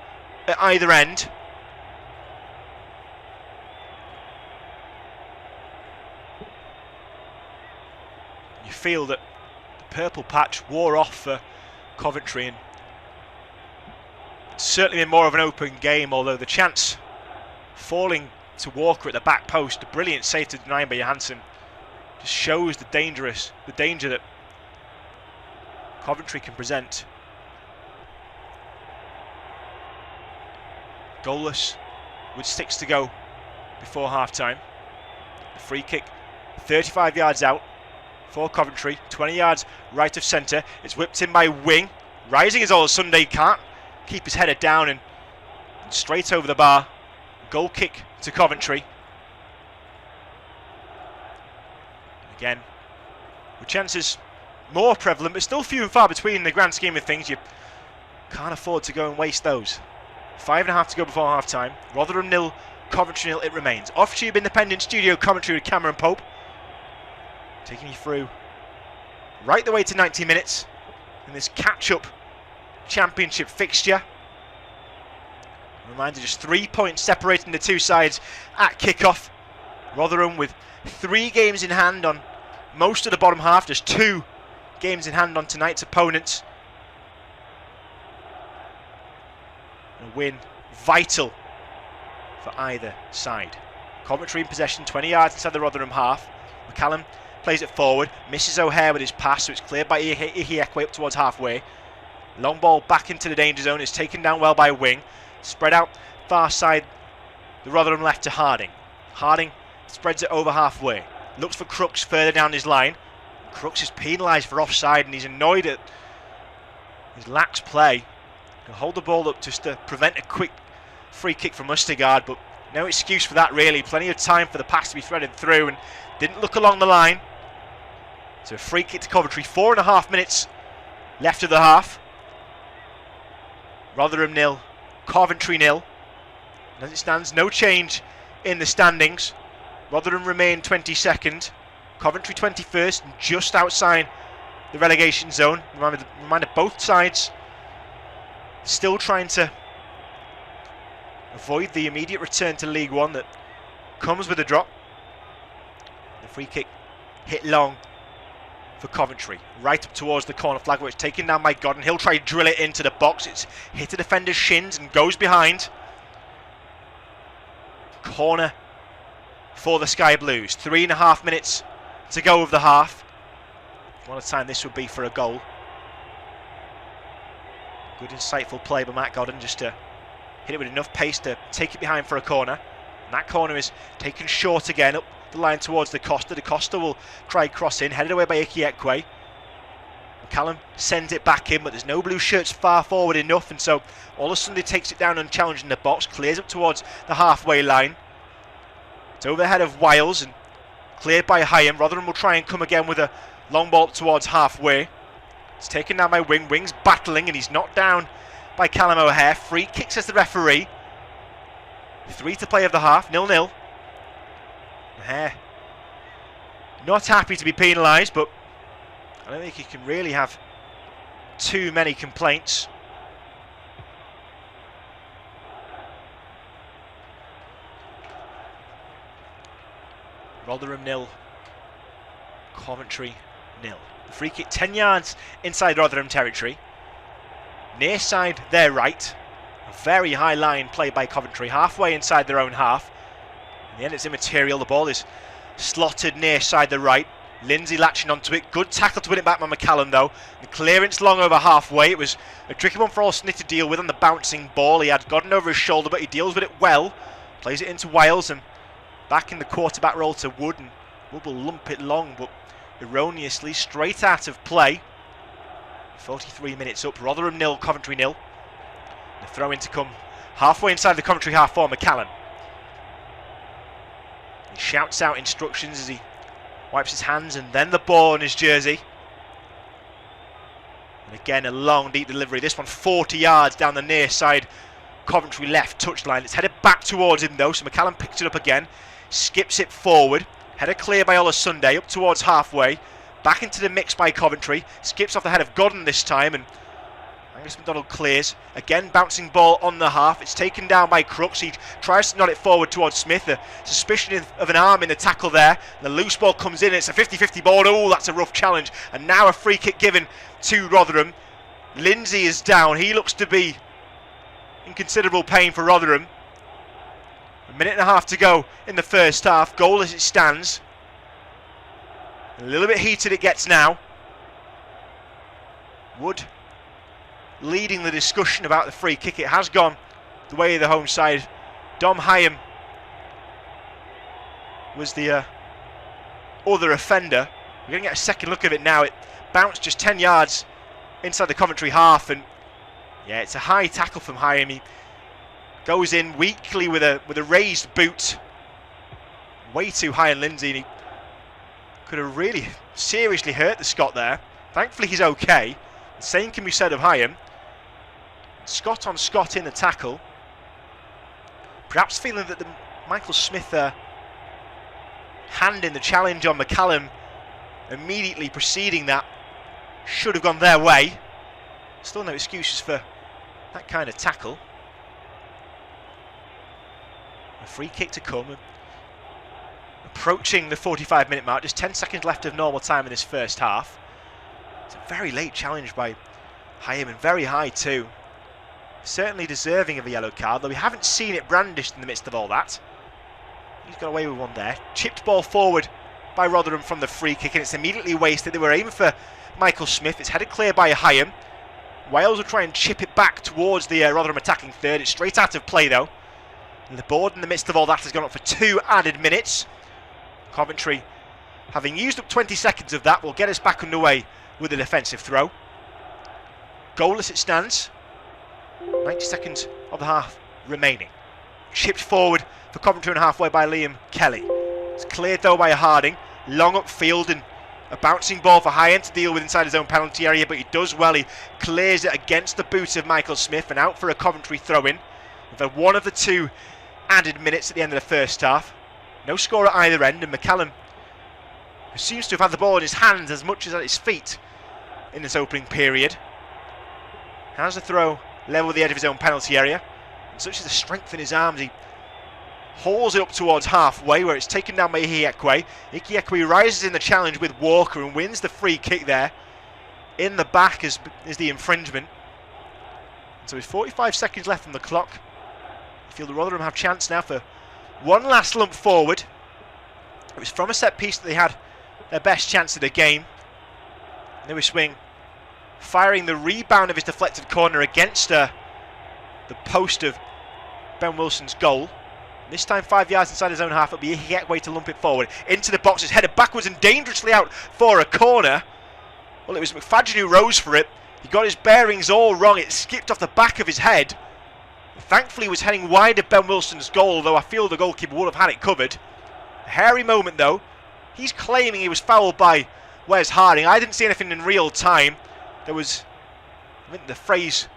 S1: at either end. You feel that the purple patch wore off for Coventry, and it's certainly been more of an open game, although the chance falling to Walker at the back post, a brilliant save to deny by Johansson, just shows the danger that Coventry can present. Goalless with 6 to go before half-time. The free kick 35 yards out for Coventry, 20 yards right of centre. It's whipped in by Wing. Rising as Ola Sunday, can't keep his header down, and straight over the bar. Goal kick to Coventry. Again, with chances more prevalent, but still few and far between in the grand scheme of things. You can't afford to go and waste those. 5.5 to go before half time. Rotherham 0, Coventry 0 it remains. Off-tube independent studio commentary with Cameron Pope, taking you through right the way to 90 minutes in this catch-up championship fixture. Reminder, just 3 points separating the two sides at kick-off. Rotherham with 3 games in hand on most of the bottom half, just 2 games in hand on tonight's opponents. A win vital for either side. Coventry in possession, 20 yards inside the Rotherham half. McCallum plays it forward, misses O'Hare with his pass, so it's cleared by Ihiekwe up towards halfway. Long ball back into the danger zone, is taken down well by Wing. Spread out far side the Rotherham left to Harding. Harding spreads it over halfway. Looks for Crooks further down his line. Crooks is penalised for offside, and he's annoyed at his lax play. He'll hold the ball up just to prevent a quick free kick from Mustegard, but no excuse for that really. Plenty of time for the pass to be threaded through, and didn't look along the line. So a free kick to Coventry. 4.5 minutes left of the half. Rotherham 0, Coventry 0. And as it stands, no change in the standings. Rotherham remain 22nd, Coventry 21st, and just outside the relegation zone. Reminder, both sides still trying to avoid the immediate return to League One that comes with a drop. The free kick hit long for Coventry, right up towards the corner flag, where it's taken down by Godden. He'll try to drill it into the box. It's hit a defender's shins and goes behind. Corner for the Sky Blues. 3.5 minutes to go of the half. What a time this would be for a goal. Good insightful play by Matt Godden, just to hit it with enough pace to take it behind for a corner. And that corner is taken short again, up the line towards the Costa. The Costa will try cross in, headed away by Ihiekwe. McCallum sends it back in, but there's no blue shirts far forward enough, and so all of a sudden he takes it down unchallenged in the box, clears up towards the halfway line. It's over the head of Wiles and cleared by Hyam. Rotherham will try and come again with a long ball towards halfway. It's taken down by Wing. Wing's battling, and he's knocked down by Callum O'Hare. Free kick, says the referee. 3 to play of the half, 0-0. O'Hare not happy to be penalised, but I don't think he can really have too many complaints. Rotherham 0, Coventry 0. The free kick 10 yards inside Rotherham territory. Near side their right. A very high line played by Coventry, halfway inside their own half. In the end it's immaterial, the ball is slotted near side the right. Lindsay latching onto it, good tackle to win it back by McCallum though. The clearance long over halfway, it was a tricky one for All-Smith to deal with on the bouncing ball. He had gotten over his shoulder but he deals with it well. Plays it into Wiles and back in the quarterback role to Wood, and Wood will lump it long but erroneously straight out of play. 43 minutes up, Rotherham 0, Coventry 0. The throw in to come halfway inside the Coventry half for McCallum. He shouts out instructions as he wipes his hands and then the ball on his jersey. And again a long deep delivery, this one 40 yards down the near side Coventry left touchline. It's headed back towards him though, so McCallum picks it up again, skips it forward, header clear by Ola Sunday up towards halfway, back into the mix by Coventry, skips off the head of Godden this time and Angus MacDonald clears. Again bouncing ball on the half, it's taken down by Crooks, he tries to nod it forward towards Smith, a suspicion of an arm in the tackle there. The loose ball comes in, it's a 50-50 ball, oh that's a rough challenge, and now a free kick given to Rotherham. Lindsay is down, he looks to be in considerable pain for Rotherham. A minute and a half to go in the first half, goal as it stands. A little bit heated it gets now. Wood leading the discussion about the free kick. It has gone the way of the home side. Dom Hyam was the other offender. We're going to get a second look of it now. It bounced just 10 yards inside the Coventry half, and yeah, it's a high tackle from Hyam. He goes in weakly with a raised boot, way too high on Lindsay, and he could have really seriously hurt the Scot there. Thankfully he's okay. The same can be said of Hyam. Scott on Scott in the tackle. Perhaps feeling that the Michael Smith hand in the challenge on McCallum immediately preceding that should have gone their way. Still no excuses for that kind of tackle. A free kick to come. Approaching the 45-minute mark, just 10 seconds left of normal time in this first half. It's a very late challenge by Hyam and very high too. Certainly deserving of a yellow card, though we haven't seen it brandished in the midst of all that. He's got away with one there. Chipped ball forward by Rotherham from the free kick and it's immediately wasted. They were aiming for Michael Smith. It's headed clear by Hyam. Wales will try and chip it back towards the Rotherham attacking third. It's straight out of play though. And the board in the midst of all that has gone up for 2 added minutes. Coventry, having used up 20 seconds of that, will get us back underway with a defensive throw. Goalless it stands. 90 seconds of the half remaining. Chipped forward for Coventry and halfway by Liam Kelly. It's cleared though by Harding. Long upfield and a bouncing ball for Hyam to deal with inside his own penalty area, but he does well. He clears it against the boot of Michael Smith and out for a Coventry throw-in. We've had one of the 2 added minutes at the end of the first half. No score at either end, and McCallum, who seems to have had the ball in his hands as much as at his feet in this opening period, has the throw level with the edge of his own penalty area. And such is the strength in his arms, he hauls it up towards halfway where it's taken down by Ihiekwe. Ihiekwe rises in the challenge with Walker and wins the free kick there. In the back is the infringement. So with 45 seconds left on the clock, I feel the Rotherham have chance now for one last lump forward. It was from a set piece that they had their best chance of the game. Lewis Swing firing the rebound of his deflected corner against the post of Ben Wilson's goal. This time 5 yards inside his own half. It'll be a Ihiekwe to lump it forward into the box. It's headed backwards and dangerously out for a corner. Well, it was McFadden who rose for it. He got his bearings all wrong. It skipped off the back of his head. Thankfully, he was heading wide of Ben Wilson's goal, though I feel the goalkeeper would have had it covered. A hairy moment, though. He's claiming he was fouled by Wes Harding. I didn't see anything in real time. There was, I think the phrase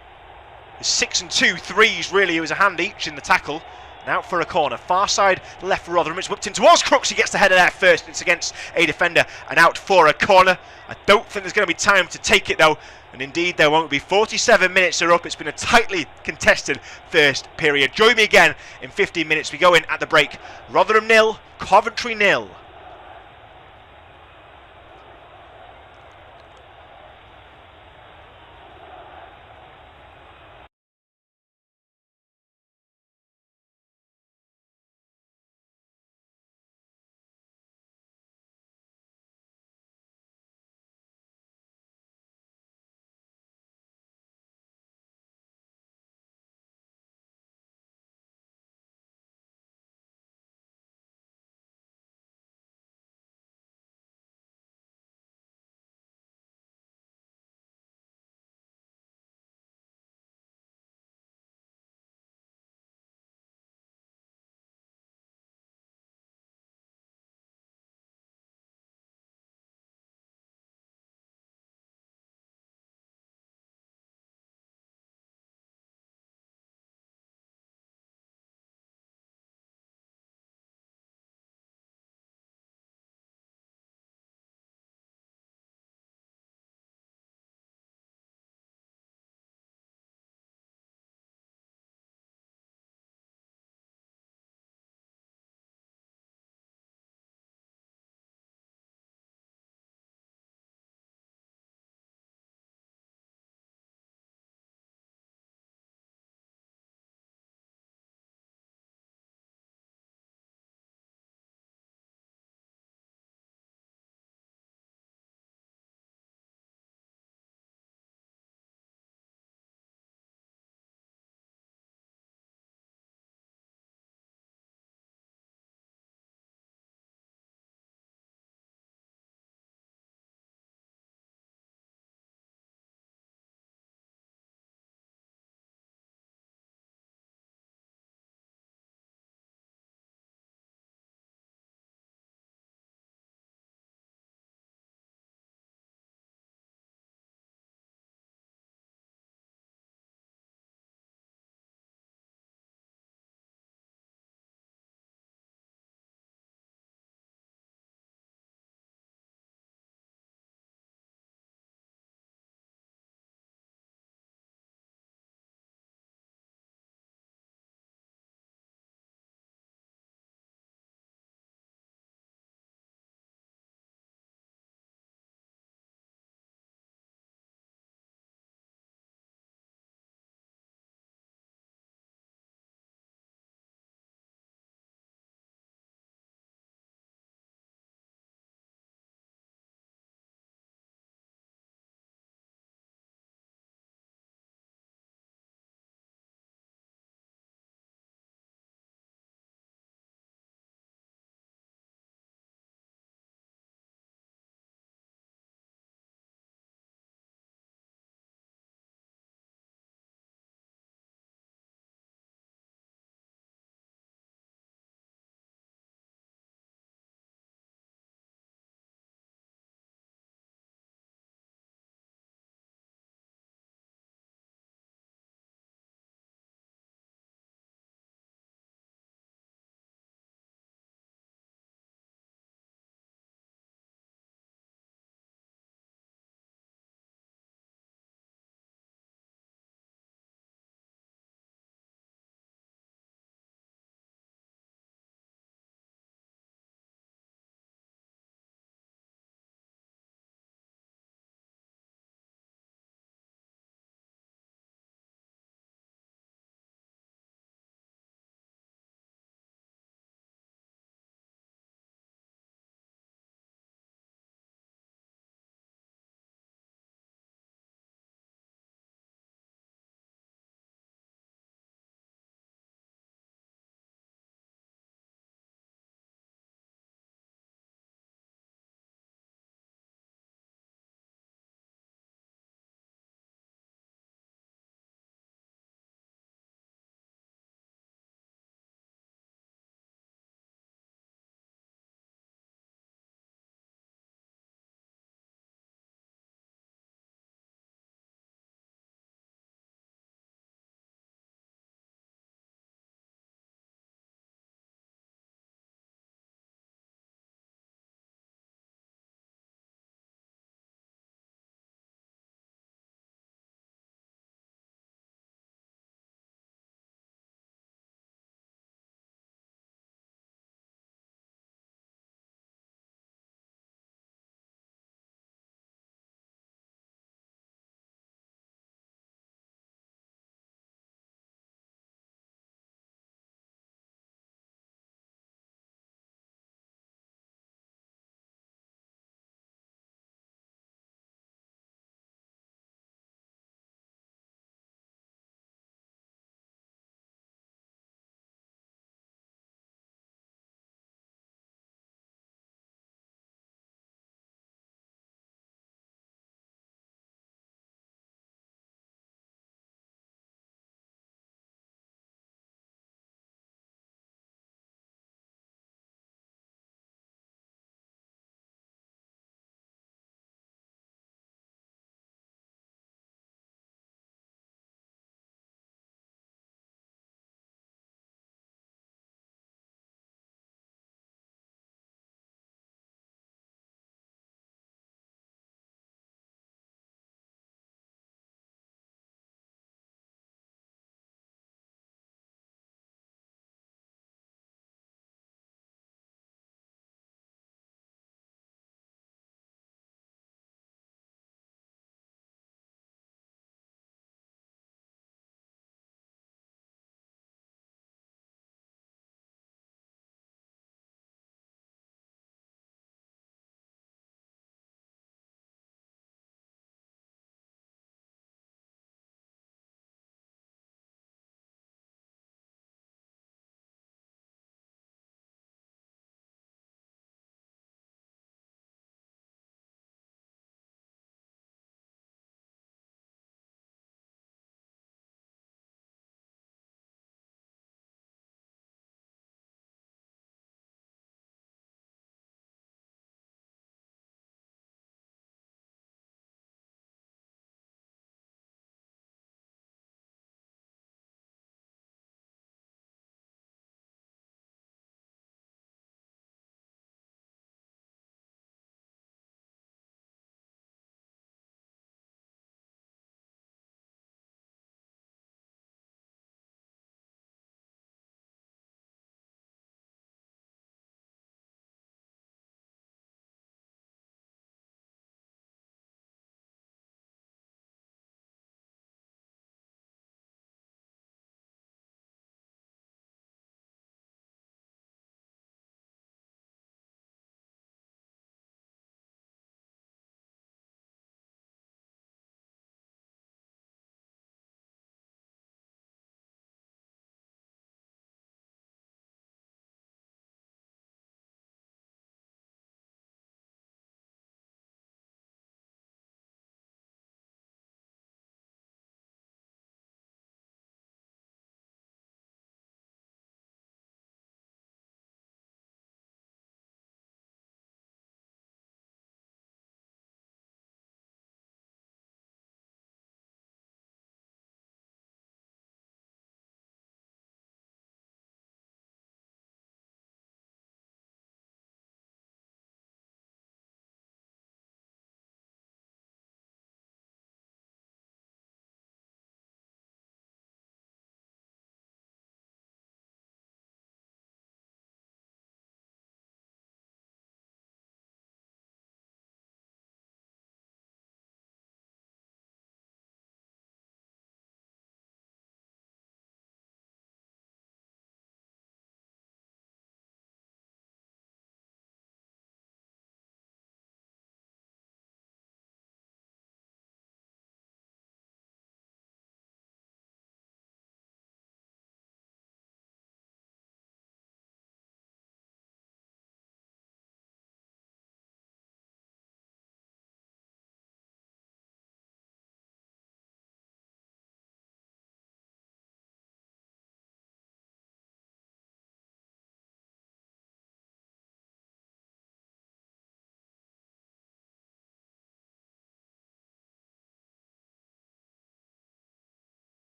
S1: is 6 and 2 threes, really. It was a hand each in the tackle. And out for a corner. Far side left for Rotherham. It's whipped in towards Crooks. He gets the header there first. It's against a defender and out for a corner. I don't think there's going to be time to take it, though. And indeed there won't be. 47 minutes are up. It's been a tightly contested first period. Join me again in 15 minutes. We go in at the break. Rotherham 0, Coventry 0.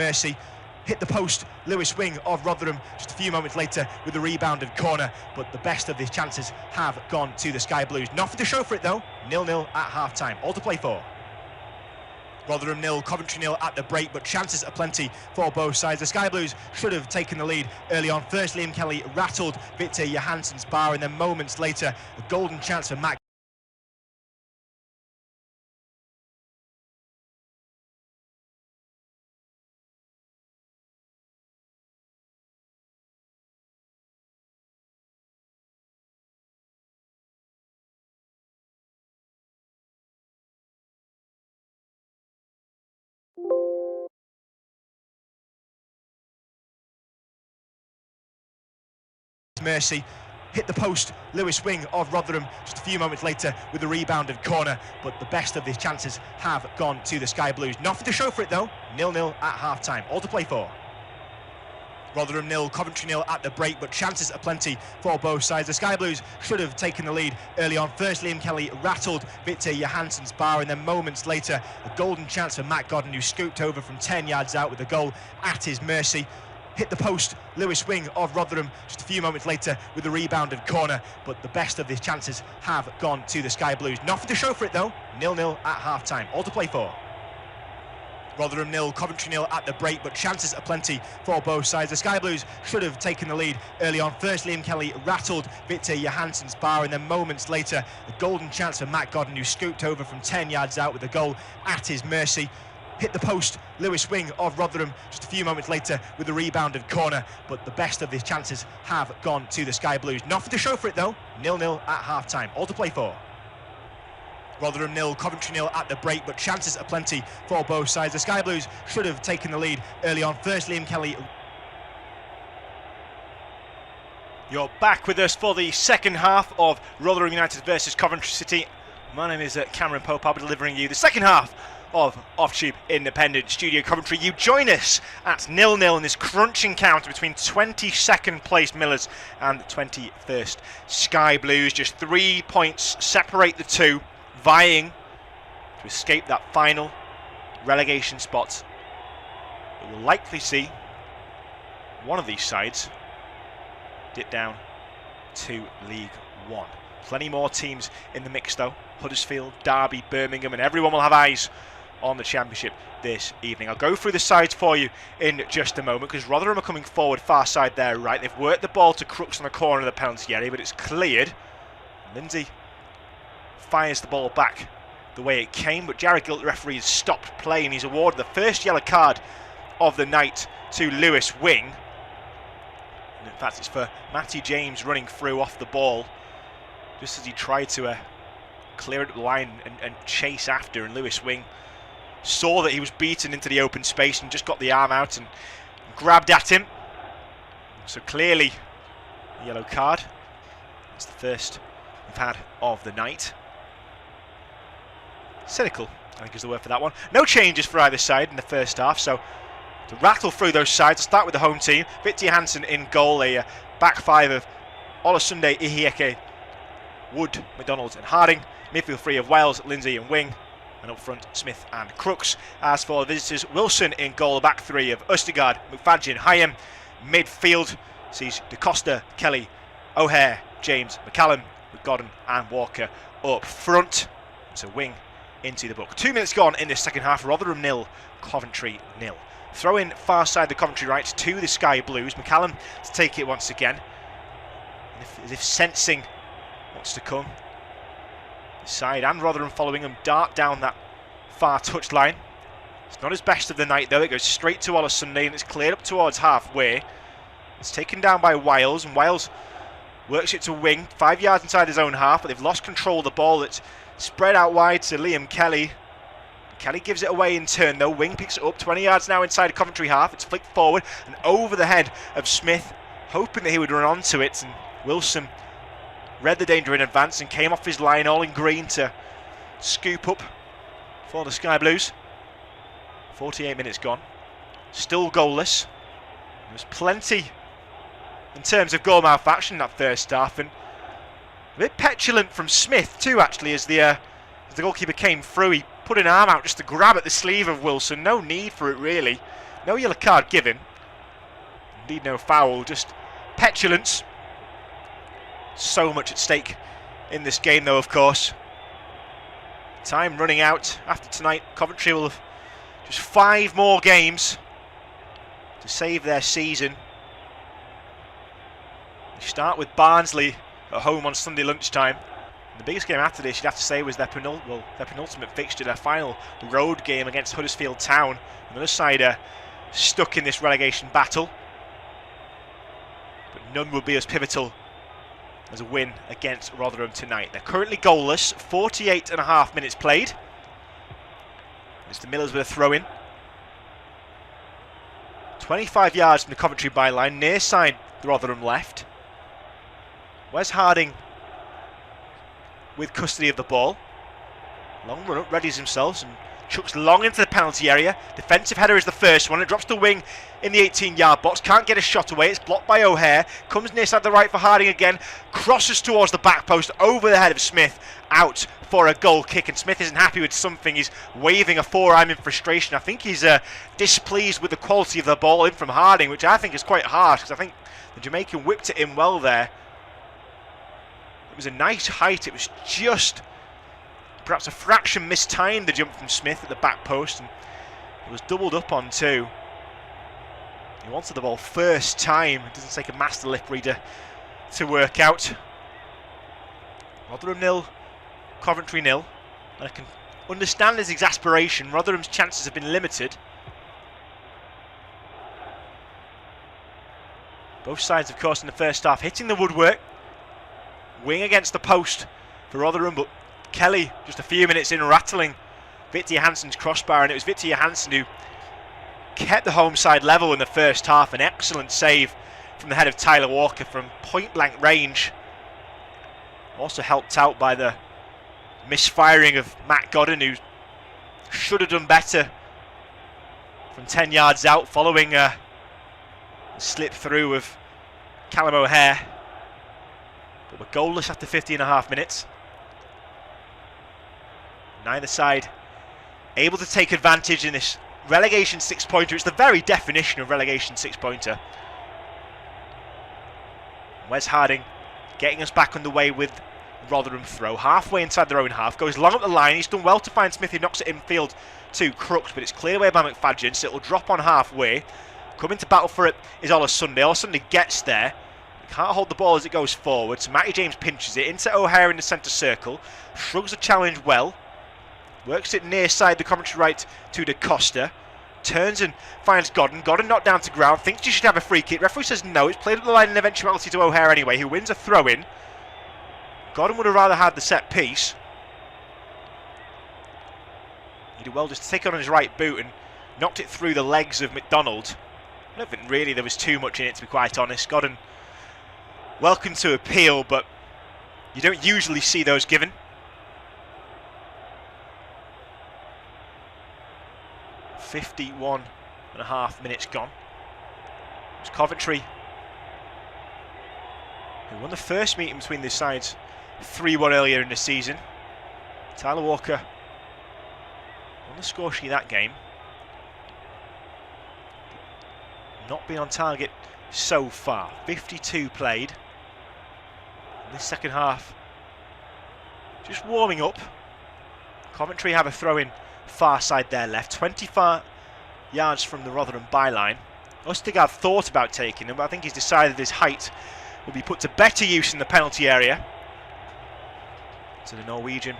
S2: Mercy hit the post. Lewis wing of Rotherham just a few moments later with the rebound and corner, but the best of his chances have gone to the Sky Blues. Nothing to show for it though. 0-0 at half-time. All to play for. Rotherham 0, Coventry 0 at the break, but chances are plenty for both sides. The Sky Blues should have taken the lead early on. First, Liam Kelly rattled Victor Johansson's bar, and then moments later, a golden chance for Matt. Mercy hit the post. Lewis wing of Rotherham just a few moments later with the rebound and corner, but the best of his chances have gone to the Sky Blues. Nothing to show for it though. 0-0 at half-time. All to play for. Rotherham 0, Coventry 0 at the break, but chances are plenty for both sides. The Sky Blues should have taken the lead early on. First, Liam Kelly rattled Victor Johansson's bar, and then moments later, a golden chance for Matt Godden, who scooped over from 10 yards out with a goal at his mercy. Hit the post. Lewis wing of Rotherham just a few moments later with the rebound and corner, but the best of his chances have gone to the Sky Blues. Nothing to show for it though. 0-0 at half-time. All to play for. Rotherham 0, Coventry 0 at the break, but chances are plenty for both sides. The Sky Blues should have taken the lead early on. First, Liam Kelly rattled Victor Johansson's bar, and then moments later, a golden chance for Matt Godden, who scooped over from 10 yards out with a goal at his mercy. Hit the post. Lewis wing of Rotherham just a few moments later with the rebound and corner, but the best of his chances have gone to the Sky Blues. Nothing to show for it though. 0-0 at half-time. All to play for. Rotherham 0, Coventry 0 at the break, but chances are plenty for both sides. The Sky Blues should have taken the lead early on. First, Liam Kelly.
S1: You're back with us for the second half of Rotherham United versus Coventry City. My name is Cameron Pope. I'll be delivering you the second half of Off-Tube Independent Studio Coventry. You join us at 0-0 in this crunching encounter between 22nd placed Millers and 21st Sky Blues. Just 3 points separate the two, vying to escape that final relegation spot. We will likely see one of these sides dip down to League One. Plenty more teams in the mix though. Huddersfield, Derby, Birmingham, and everyone will have eyes on the Championship this evening. I'll go through the sides for you in just a moment, because Rotherham are coming forward, far side there, right. They've worked the ball to Crooks on the corner of the penalty area, but it's cleared. Lindsay fires the ball back the way it came, but Jared Gilt, the referee, has stopped playing. He's awarded the first yellow card of the night to Lewis Wing. And in fact, it's for Matty James running through off the ball, just as he tried to clear it up the line and chase after, and Lewis Wing saw that he was beaten into the open space and just got the arm out and grabbed at him. So clearly a yellow card. It's the first we've had of the night. Cynical, I think is the word for that one. No changes for either side in the first half, so to rattle through those sides, I'll start with the home team. Victor Johansson in goal, a back five of Olasunde, Ihieke, Wood, McDonald and Harding. Midfield three of Wales, Lindsay and Wing. And up front, Smith and Crooks. As for the visitors, Wilson in goal, back three of Østegård, McFadden, Hyam. Midfield sees DeCosta, Kelly, O'Hare, James, McCallum, McGodden and Walker up front. So Wing into the book. 2 minutes gone in this second half. Rotherham 0, Coventry 0. Throw in far side the Coventry right to the Sky Blues. McCallum to take it once again, as if sensing what's to come. Side and Rotherham following him, dart down that far touchline. It's not his best of the night though. It goes straight to Olasunde and it's cleared up towards halfway. It's taken down by Wiles, and Wiles works it to Wing, 5 yards inside his own half, but they've lost control of the ball. That's spread out wide to Liam Kelly. Kelly gives it away in turn though. Wing picks it up, 20 yards now inside Coventry half. It's flicked forward and over the head of Smith, hoping that he would run onto it, and Wilson read the danger in advance and came off his line all in green to scoop up for the Sky Blues. 48 minutes gone. Still goalless. There was plenty in terms of goalmouth action in that first half, and a bit petulant from Smith too actually, as the goalkeeper came through. He put an arm out just to grab at the sleeve of Wilson. No need for it really. No yellow card given. Indeed, no foul, just petulance. So much at stake in this game, though, of course. Time running out after tonight. Coventry will have just 5 more games to save their season. They start with Barnsley at home on Sunday lunchtime. The biggest game after this, you'd have to say, was their penultimate fixture, their final road game against Huddersfield Town. Another side stuck in this relegation battle. But none will be as pivotal as a win against Rotherham tonight. They're currently goalless, 48.5 minutes played. It's the Millers with a throw-in. 25 yards from the Coventry byline, near side the Rotherham left. Wes Harding with custody of the ball. Long run up, readies himself and chucks long into the penalty area. Defensive header is the first one. It drops to wing in the 18-yard box. Can't get a shot away. It's blocked by O'Hare. Comes near side the right for Harding again. Crosses towards the back post over the head of Smith. Out for a goal kick. And Smith isn't happy with something. He's waving a forearm in frustration. I think he's displeased with the quality of the ball in from Harding, which I think is quite harsh, because I think the Jamaican whipped it in well there. It was a nice height. It was just perhaps a fraction mistimed, the jump from Smith at the back post, and it was doubled up on too. He wanted the ball first time. It doesn't take a master lip reader to work out. Rotherham 0, Coventry 0. And I can understand his exasperation. Rotherham's chances have been limited. Both sides, of course, in the first half hitting the woodwork. Wing against the post for Rotherham, but Kelly, just a few minutes in, rattling Victor Johansson's crossbar, and it was Victor Johansson who kept the home side level in the first half. An excellent save from the head of Tyler Walker from point-blank range. Also helped out by the misfiring of Matt Godden, who should have done better from 10 yards out following a slip through of Callum O'Hare. But we're goalless after 50.5 minutes. Neither side able to take advantage in this relegation 6-pointer. It's the very definition of relegation 6-pointer. Wes Harding getting us back underway with Rotherham throw. Halfway inside their own half. Goes long up the line. He's done well to find Smith, who knocks it infield to Crooks, but it's cleared away by McFadden, so it'll drop on halfway. Coming to battle for it is Olasunde. Olasunde gets there. Can't hold the ball as it goes forward, so Matty James pinches it into O'Hare in the centre circle. Shrugs the challenge well. Works it near side the Coventry right to Da Costa. Turns and finds Godden. Godden knocked down to ground. Thinks he should have a free kick. Referee says no. It's played up the line in eventuality to O'Hare anyway, who wins a throw-in. Godden would have rather had the set piece. He did well just to take on his right boot and knocked it through the legs of McDonald. I don't think really there was too much in it, to be quite honest. Godden welcome to appeal, but you don't usually see those given. .51.5 minutes gone. It was Coventry who won the first meeting between these sides 3-1 earlier in the season. Tyler Walker on the score sheet that game. Not been on target so far. 52 played. In this second half, just warming up. Coventry have a throw-in far side there left, 25 yards from the Rotherham byline. Ustigard thought about taking them, but I think he's decided his height will be put to better use in the penalty area. So the Norwegian,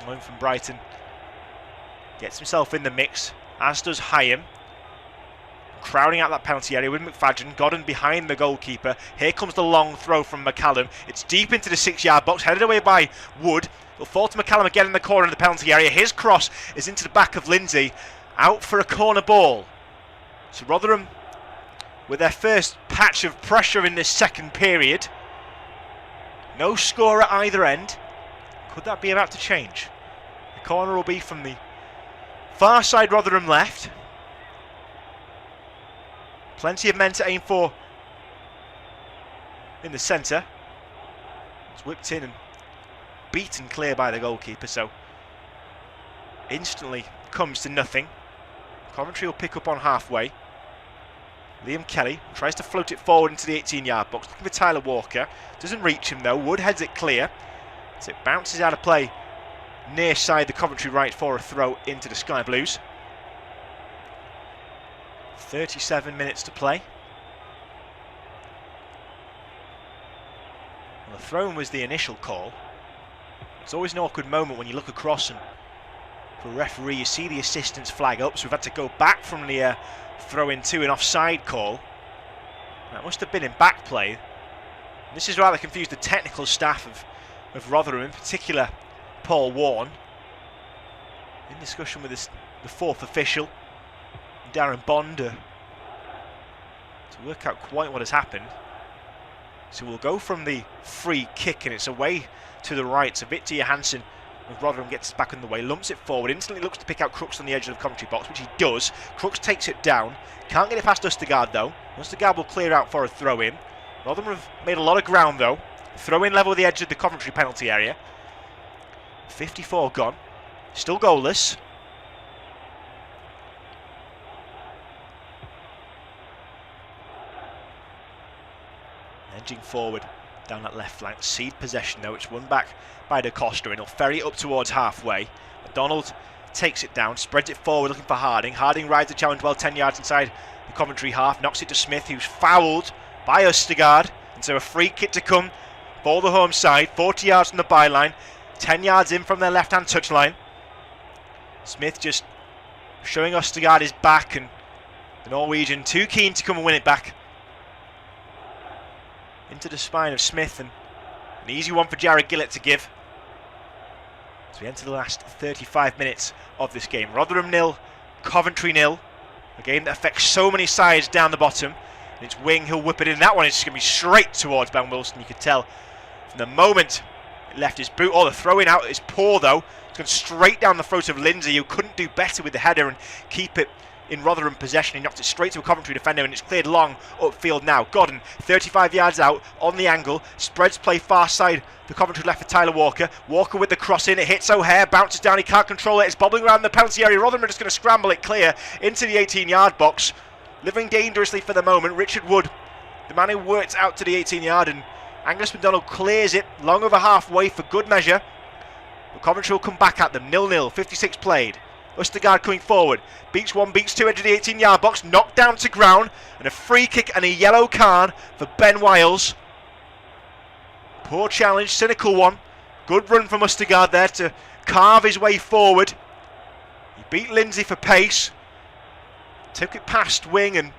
S1: on loan from Brighton, gets himself in the mix, as does Hyam. Crowding out that penalty area with McFadden. Godden behind the goalkeeper. Here comes the long throw from McCallum. It's deep into the 6-yard box, headed away by Wood. It'll fall to McCallum again in the corner of the penalty area. His cross is into the back of Lindsay. Out for a corner ball. So Rotherham, with their first patch of pressure in this second period. No score at either end. Could that be about to change? The corner will be from the far side Rotherham left. Plenty of men to aim for in the centre. It's whipped in and beaten clear by the goalkeeper, so instantly comes to nothing. Coventry will pick up on halfway. Liam Kelly tries to float it forward into the 18-yard box, looking for Tyler Walker. Doesn't reach him though. Wood heads it clear. So it bounces out of play near side the Coventry right for a throw into the Sky Blues. 37 minutes to play. Well, the throw-in was the initial call. It's always an awkward moment when you look across and for a referee you see the assistants flag up, so we've had to go back from the throw-in to an offside call. That must have been in back play. This has rather confused the technical staff of Rotherham, in particular Paul Warren. In discussion with the fourth official, Darren Bond, to work out quite what has happened. So we'll go from the free kick, and it's away to the right. So Victor Johansson of Rotherham gets back in the way, lumps it forward, instantly looks to pick out Crooks on the edge of the Coventry box, which he does. Crooks takes it down, can't get it past Østigard though. Østigard will clear out for a throw-in. Rotherham have made a lot of ground though. Throw-in level with the edge of the Coventry penalty area. 54 gone, still goalless. Edging forward down that left flank, cede possession though, it's won back by Da Costa and he'll ferry it up towards halfway. McDonald takes it down, spreads it forward looking for Harding. Harding rides the challenge well 10 yards inside the Coventry half, knocks it to Smith who's fouled by Østigard, and so a free kick to come for the home side, 40 yards from the byline, 10 yards in from their left hand touchline. Smith just showing Østigard his back, and the Norwegian too keen to come and win it back. Into the spine of Smith, and an easy one for Jared Gillett to give. So we enter the last 35 minutes of this game. Rotherham 0, Coventry 0. A game that affects so many sides down the bottom. And it's Wing who'll whip it in. That one is just going to be straight towards Ben Wilson. You could tell from the moment it left his boot. Oh, the throwing out is poor though. It's gone straight down the throat of Lindsay, who couldn't do better with the header and keep it in Rotherham possession. He knocked it straight to a Coventry defender, and it's cleared long upfield now. Godden 35 yards out on the angle, spreads play far side the Coventry left for Tyler Walker. Walker with the cross in, it hits O'Hare, bounces down, he can't control it, it's bobbling around the penalty area. Rotherham are just going to scramble it clear into the 18-yard box. Living dangerously for the moment, Richard Wood, the man who worked out to the 18-yard, and Angus MacDonald clears it long over halfway for good measure. But Coventry will come back at them, 0-0, 56 played. Østigard coming forward, beats one, beats two, edge of the 18-yard box, knocked down to ground, and a free kick and a yellow card for Ben Wiles. Poor challenge, cynical one. Good run from Østigard there to carve his way forward. He beat Lindsay for pace, took it past Wing and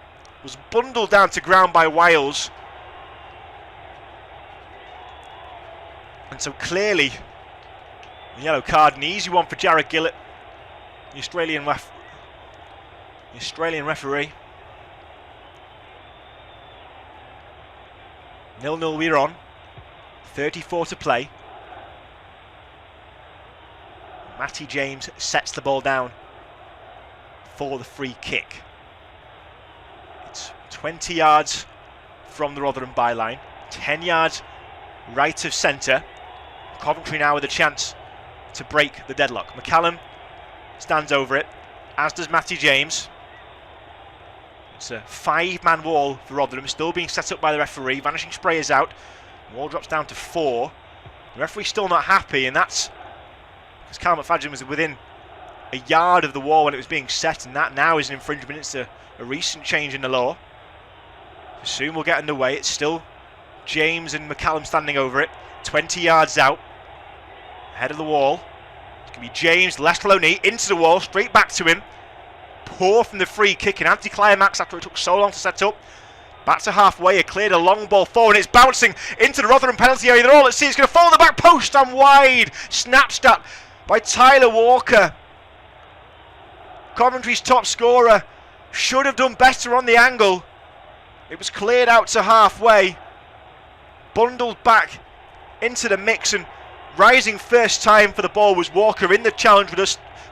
S1: was bundled down to ground by Wiles. And so clearly a yellow card, an easy one for Jared Gillett, the Australian referee. 0-0 we're on. 34 to play. Matty James sets the ball down for the free kick. It's 20 yards from the Rotherham byline, 10 yards right of centre. Coventry now with a chance to break the deadlock. McCallum stands over it, as does Matty James. It's a 5-man wall for Rotherham, still being set up by the referee. Vanishing Spray is out. The wall drops down to 4. The referee's still not happy, and that's because Cal McFadden was within a yard of the wall when it was being set, and that now is an infringement. It's a recent change in the law. Soon we'll get underway. It's still James and McCallum standing over it. 20 yards out, ahead of the wall. It's going to be James, left low knee, into the wall, straight back to him. Poor from the free kick, an anti-climax after it took so long to set up. Back to halfway, it cleared a long ball forward, it's bouncing into the Rotherham penalty area. They're all at sea, it's going to fall on the back post and wide. Snatched at by Tyler Walker. Coventry's top scorer should have done better on the angle. It was cleared out to halfway, bundled back into the mix, and rising first time for the ball was Walker in the challenge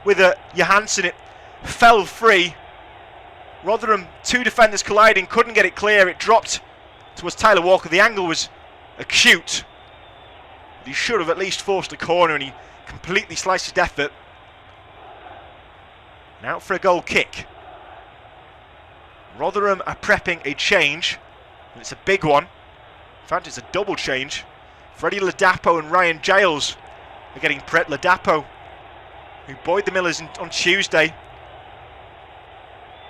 S1: with Johansson. It fell free. Rotherham, two defenders colliding, couldn't get it clear. It dropped towards Tyler Walker. The angle was acute, but he should have at least forced a corner, and he completely sliced his effort. And out for a goal kick. Rotherham are prepping a change, and it's a big one. In fact, it's a double change. Freddie Ladapo and Ryan Giles are getting prepped. Ladapo, who buoyed the Millers on Tuesday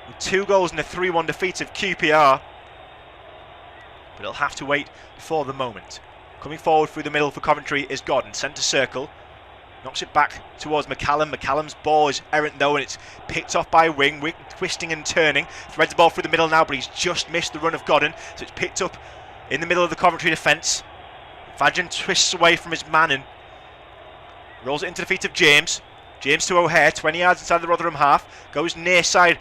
S1: with 2 goals and a 3-1 defeat of QPR. But he'll have to wait for the moment. Coming forward through the middle for Coventry is Godden, centre circle. Knocks it back towards McCallum. McCallum's ball is errant though, and it's picked off by Wing. Wing twisting and turning. Threads the ball through the middle now, but he's just missed the run of Godden. So it's picked up in the middle of the Coventry defence. Fadgen twists away from his man and rolls it into the feet of James. James to O'Hare, 20 yards inside the Rotherham half. Goes near side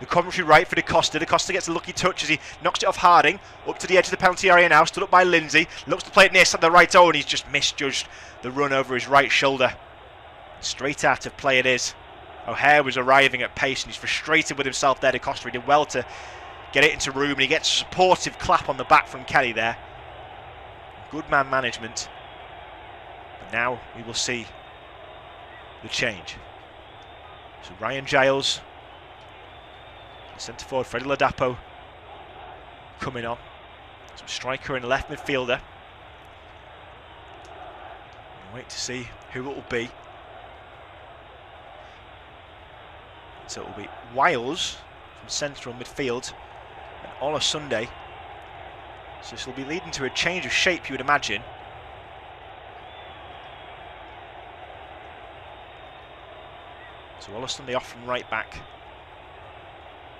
S1: the Coventry right for DeCosta. DeCosta gets a lucky touch as he knocks it off Harding. Up to the edge of the penalty area now, stood up by Lindsay. Looks to play it near side the right, and he's just misjudged the run over his right shoulder. Straight out of play it is. O'Hare was arriving at pace and he's frustrated with himself there. DeCosta, he did well to get it into room, and he gets a supportive clap on the back from Kelly there. Good man management. But now we will see the change. So Ryan Giles, centre forward Freddie Ladapo coming on. Some striker and left midfielder. We'll wait to see who it will be. So it will be Wiles from central midfield and Ola Sunday. So this will be leading to a change of shape, you would imagine. So Ola Sunday off from right back.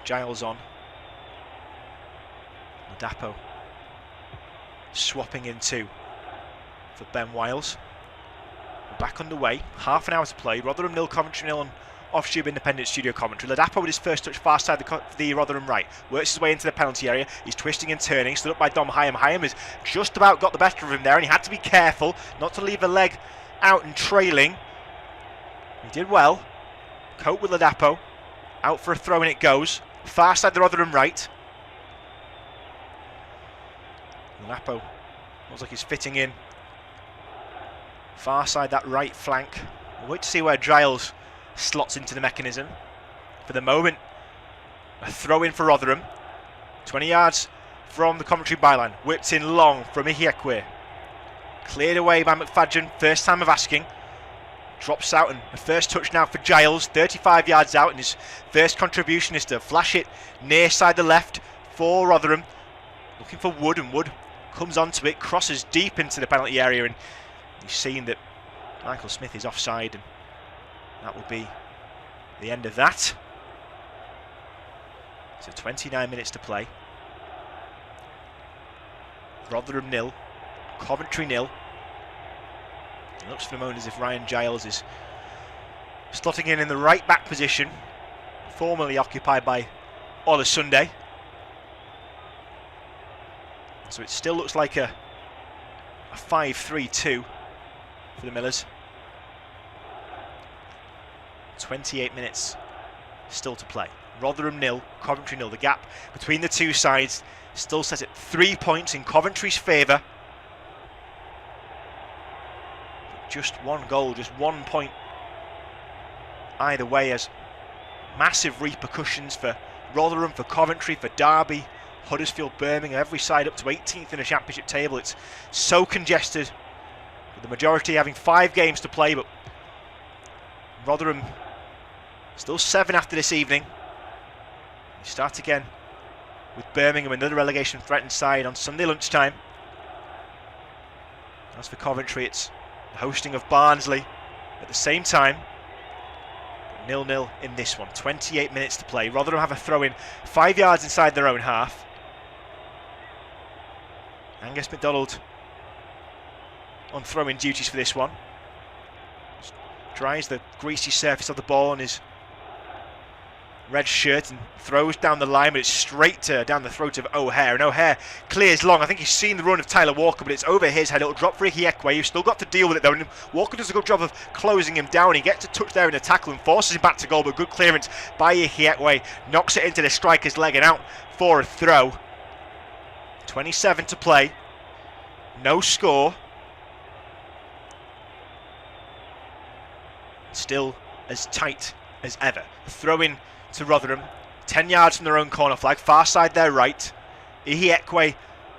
S1: Giles on. Ladapo swapping in too for Ben Wiles. We're back underway. Half an hour to play. Rotherham 0, Coventry 0 on Off-Tube Independent Studio Commentary. Ladapo with his first touch far side the Rotherham right. Works his way into the penalty area. He's twisting and turning. Stood up by Dom Hyam. Hyam has just about got the better of him there, and he had to be careful not to leave a leg out and trailing. He did well. Cope with Ladapo. Out for a throw and it goes. Far side the Rotherham right. Ladapo looks like he's fitting in. Far side that right flank. We'll wait to see where Giles slots into the mechanism. For the moment, a throw in for Rotherham. 20 yards from the Coventry byline. Whipped in long from Ihiekwe. Cleared away by McFadgen. First time of asking. Drops out, and the first touch now for Giles. 35 yards out, and his first contribution is to flash it near side the left for Rotherham. Looking for Wood, and Wood comes onto it. Crosses deep into the penalty area, and he's seen that Michael Smith is offside, and that will be the end of that. So 29 minutes to play. Rotherham 0, Coventry 0. It looks for the moment as if Ryan Giles is slotting in the right back position, formerly occupied by Ola Sunday. So it still looks like a 5-3-2 for the Millers. 28 minutes still to play. Rotherham 0, Coventry 0. The gap between the two sides still set at 3 points in Coventry's favour. Just one goal, just 1 point either way, has massive repercussions for Rotherham, for Coventry, for Derby, Huddersfield, Birmingham, every side up to 18th in the Championship table. It's so congested, with the majority having 5 games to play, but Rotherham still 7 after this evening. They start again with Birmingham, another relegation threatened side, on Sunday lunchtime. As for Coventry, it's the hosting of Barnsley at the same time. 0-0 in this one. 28 minutes to play. Rotherham have a throw in 5 yards inside their own half. Angus MacDonald on throwing duties for this one. Just dries the greasy surface of the ball on his red shirt and throws down the line, but it's straight down the throat of O'Hare, and O'Hare clears long. I think he's seen the run of Tyler Walker, but it's over his head. It'll drop for Ihiekwe. You've still got to deal with it though, and Walker does a good job of closing him down. He gets a touch there in the tackle and forces him back to goal, but good clearance by Ihiekwe. Knocks it into the striker's leg and out for a throw. 27 to play. No score. Still as tight as ever. Throw in to Rotherham. 10 yards from their own corner flag, far side their right. Ihiekwe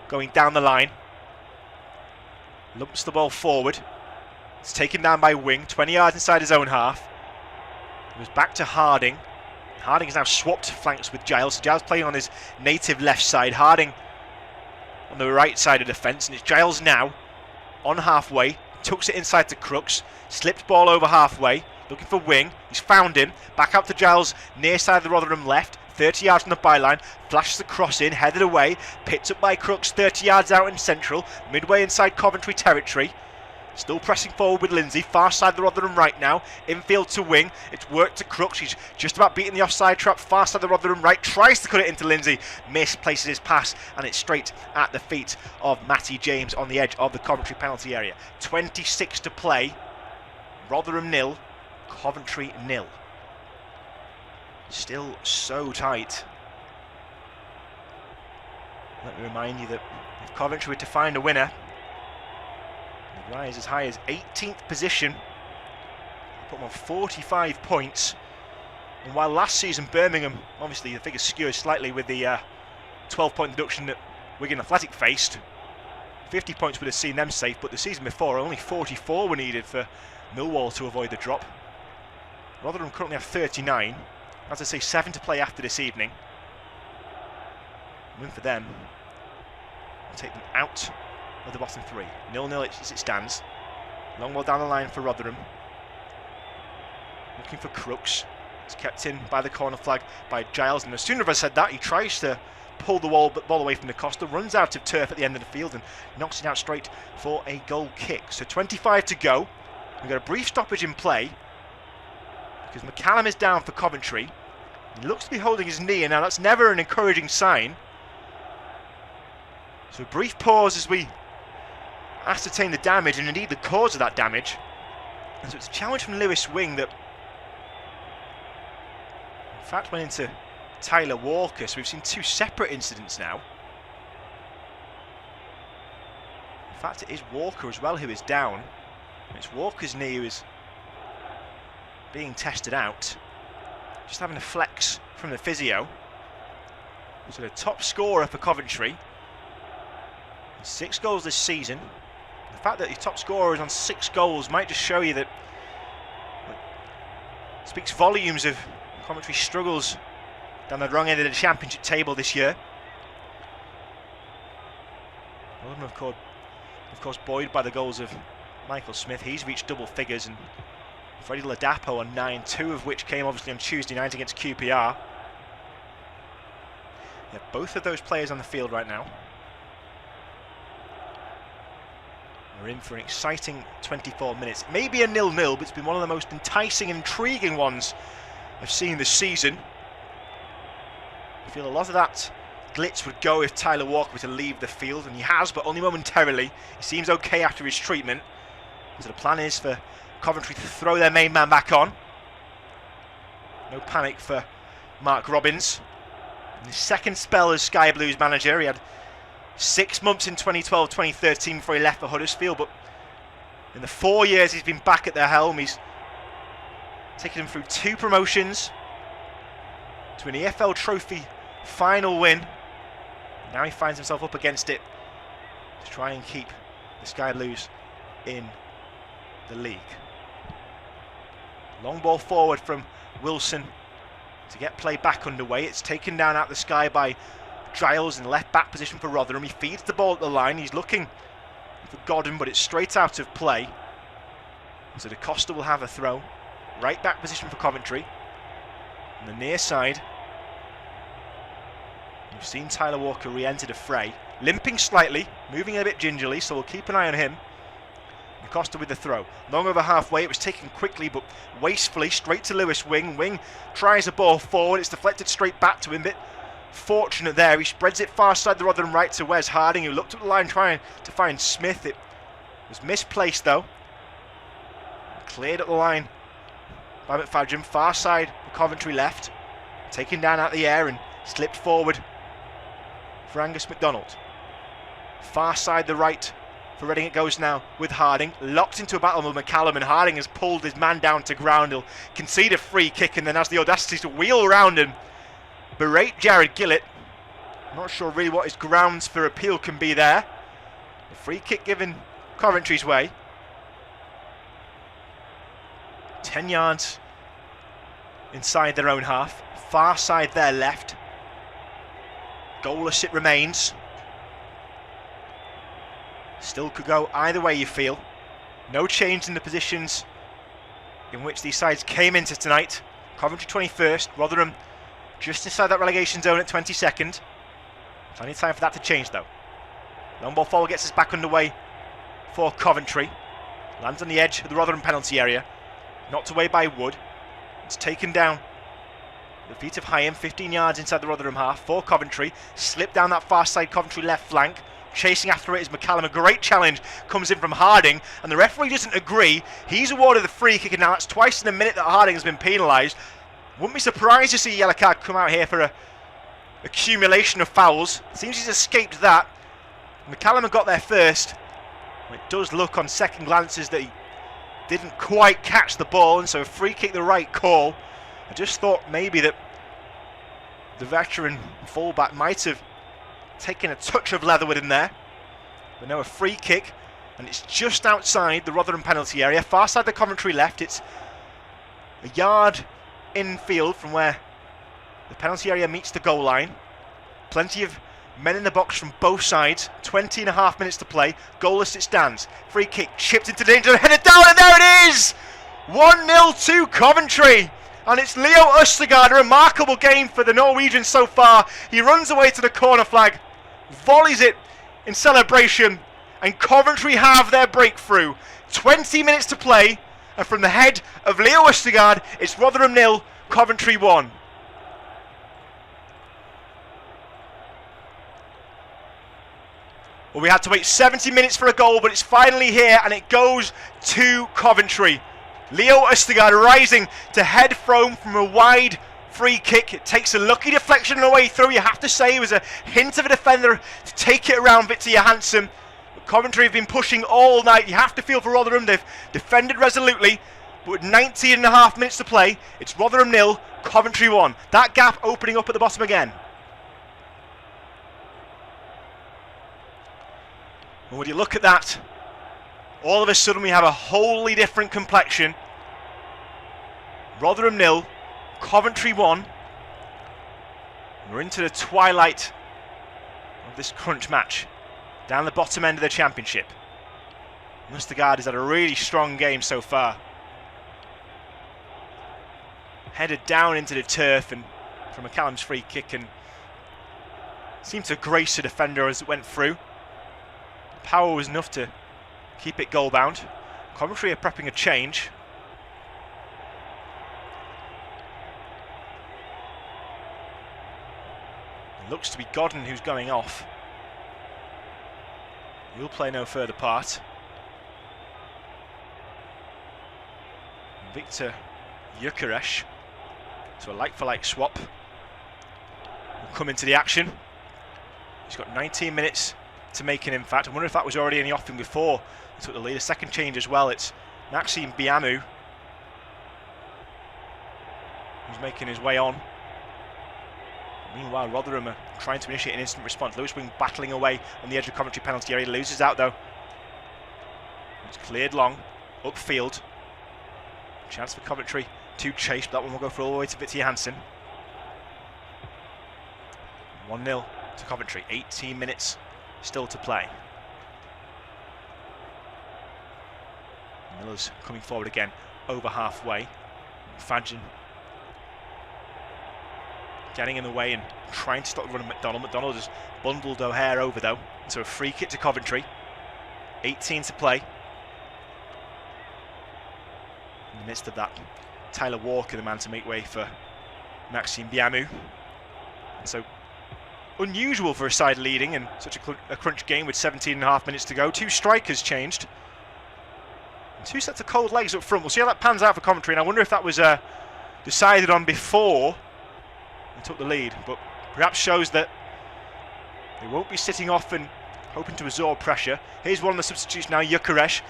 S1: going down the line. Lumps the ball forward. It's taken down by Wing, 20 yards inside his own half. It was back to Harding. Harding has now swapped flanks with Giles. Giles playing on his native left side. Harding on the right side of defence. And it's Giles now on halfway. Tucks it inside to Crooks. Slipped ball over halfway. Looking for Wing. He's found him. Back out to Giles. Near side of the Rotherham left. 30 yards from the byline. Flashes the cross in. Headed away. Picked up by Crooks. 30 yards out in central. Midway inside Coventry territory. Still pressing forward with Lindsay, far side of the Rotherham right now, infield to Wing, it's worked to Crooks, he's just about beating the offside trap, far side of the Rotherham right, tries to cut it into Lindsay, misplaces his pass, and it's straight at the feet of Matty James on the edge of the Coventry penalty area. 26 to play, Rotherham 0, Coventry 0. Still so tight. Let me remind you that if Coventry were to find a winner, rise as high as 18th position, put them on 45 points. And while last season Birmingham, obviously the figures skewed slightly with the 12-point deduction that Wigan Athletic faced, 50 points would have seen them safe, but the season before only 44 were needed for Millwall to avoid the drop. Rotherham currently have 39, as I say 7 to play after this evening. Win for them will take them out of the bottom 3. 0-0 as it stands. Long ball down the line for Rotherham. Looking for Crooks. It's kept in by the corner flag by Giles, and as soon as I said that, he tries to pull the ball away from the Costa, runs out of turf at the end of the field and knocks it out straight for a goal kick. So 25 to go. We've got a brief stoppage in play because McCallum is down for Coventry. He looks to be holding his knee, and now that's never an encouraging sign. So a brief pause as we ascertain the damage and indeed the cause of that damage. And so it's a challenge from Lewis Wing that in fact went into Tyler Walker, so we've seen 2 separate incidents now. In fact, it is Walker as well who is down. It's Walker's knee who is being tested out, just having a flex from the physio. So the top scorer for Coventry, 6 goals this season. The fact that your top scorer is on 6 goals might just show you that it speaks volumes of Coventry's struggles down the wrong end of the championship table this year. Rotherham of course buoyed by the goals of Michael Smith. He's reached double figures, and Freddie Ladapo on 9, 2 of which came obviously on Tuesday night against QPR. Yeah, both of those players on the field right now. We're in for an exciting 24 minutes. Maybe a 0-0, but it's been one of the most enticing and intriguing ones I've seen this season. I feel a lot of that glitz would go if Tyler Walker were to leave the field, and he has, but only momentarily. He seems okay after his treatment. So the plan is for Coventry to throw their main man back on. No panic for Mark Robbins. In his second spell as Sky Blues manager, he had 6 months in 2012-2013 before he left for Huddersfield, but in the 4 years he's been back at their helm, he's taken them through 2 promotions to an EFL Trophy final win. Now he finds himself up against it to try and keep the Sky Blues in the league. Long ball forward from Wilson to get play back underway. It's taken down out the sky by Giles in left back position for Rotherham. He feeds the ball at the line. He's looking for Godden, but it's straight out of play. So Da Costa will have a throw. Right back position for Coventry. On the near side, you've seen Tyler Walker re-enter the fray. Limping slightly, moving a bit gingerly, so we'll keep an eye on him. Da Costa with the throw. Long over halfway, it was taken quickly but wastefully, straight to Lewis Wing. Wing tries the ball forward, it's deflected straight back to him, but fortunate there. He spreads it far side the Rotherham right to Wes Harding, who looked up the line trying to find Smith. It was misplaced though. Cleared up the line by McFadden, far side for Coventry left. Taken down out the air and slipped forward for Angus MacDonald. Far side the right for Reading it goes now with Harding. Locked into a battle with McCallum, and Harding has pulled his man down to ground. He'll concede a free kick and then has the audacity to wheel around and berate Jared Gillett. Not sure really what his grounds for appeal can be there. The free kick given Coventry's way. 10 yards inside their own half. Far side there left. Goalless it remains. Still could go either way, you feel. No change in the positions in which these sides came into tonight. Coventry 21st, Rotherham just inside that relegation zone at 22nd. Plenty of time for that to change though. Long ball forward gets us back underway for Coventry. Lands on the edge of the Rotherham penalty area. Knocked away by Wood. It's taken down the feet of Hyam, 15 yards inside the Rotherham half for Coventry. Slipped down that far side Coventry left flank. Chasing after it is McCallum. A great challenge comes in from Harding, and the referee doesn't agree. He's awarded the free kick, and now that's twice in a minute that Harding has been penalised. Wouldn't be surprised to see a yellow card come out here for a accumulation of fouls. Seems he's escaped that. McCallum had got there first. It does look on second glances that he didn't quite catch the ball, and so a free kick the right call. I just thought maybe that the veteran fullback might have taken a touch of leather with him there. But no, a free kick, and it's just outside the Rotherham penalty area, far side the Coventry left. It's a yard infield from where the penalty area meets the goal line. Plenty of men in the box from both sides. 20.5 minutes to play. Goalless it stands. Free kick chipped into danger, headed down, and there it is! 1-0 to Coventry. And it's Leo Østegård. A remarkable game for the Norwegian so far. He runs away to the corner flag, volleys it in celebration, and Coventry have their breakthrough. 20 minutes to play, and from the head of Leo Østegård, it's Rotherham 0, Coventry 1. Well, we had to wait 70 minutes for a goal, but it's finally here, and it goes to Coventry. Leo Østegård rising to head from a wide free kick. It takes a lucky deflection on the way through. You have to say it was a hint of a defender to take it around Victor Johansson. But Coventry have been pushing all night. You have to feel for Rotherham. They've defended resolutely. But with 19.5 minutes to play, it's Rotherham 0, Coventry 1. That gap opening up at the bottom again. And when you look at that, all of a sudden we have a wholly different complexion. Rotherham 0, Coventry 1. We're into the twilight of this crunch match, down the bottom end of the championship. Østegård has had a really strong game so far. Headed down into the turf and from McCallum's free kick, and seemed to grace the defender as it went through. Power was enough to keep it goal bound. Coventry are prepping a change. It looks to be Godden who's going off. He'll play no further part. Victor Gyökeres, so a like-for-like swap, will come into the action. He's got 19 minutes to make an impact. I wonder if that was already in the offing before he took the lead. A second change as well. It's Maxime Biamou who's making his way on. Meanwhile, Rotherham are trying to initiate an instant response. Lewis Wing battling away on the edge of Coventry penalty area. He loses out though. It's cleared long, upfield. Chance for Coventry to chase, but that one will go for all the way to Victor Johansson. 1-0 to Coventry. 18 minutes still to play. Miller's coming forward again, over halfway. Fadgen getting in the way and trying to stop the run of McDonald. McDonald has bundled O'Hare over though. So a free kick to Coventry. 18 to play. In the midst of that, Tyler Walker, the man to make way for Maxime Biamou. And so unusual for a side leading in such a crunch game with 17.5 minutes to go. Two strikers changed. And two sets of cold legs up front. We'll see how that pans out for Coventry, and I wonder if that was decided on before they took the lead, but perhaps shows that they won't be sitting off and hoping to absorb pressure. Here's one of the substitutes now, Gyökeres.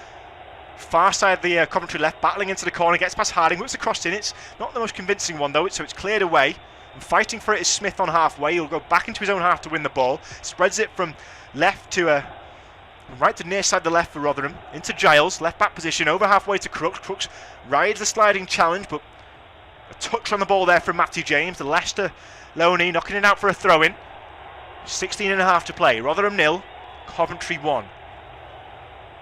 S1: Far side of the Coventry left, battling into the corner, gets past Harding, whips across in. It's not the most convincing one though, so it's cleared away. And fighting for it is Smith on halfway. He'll go back into his own half to win the ball. Spreads it from left to right to near side the left for Rotherham. Into Giles, left back position, over halfway to Crooks. Crooks rides the sliding challenge, but a touch on the ball there from Matty James. The Leicester loanee knocking it out for a throw-in. 16.5 to play. Rotherham 0, Coventry 1.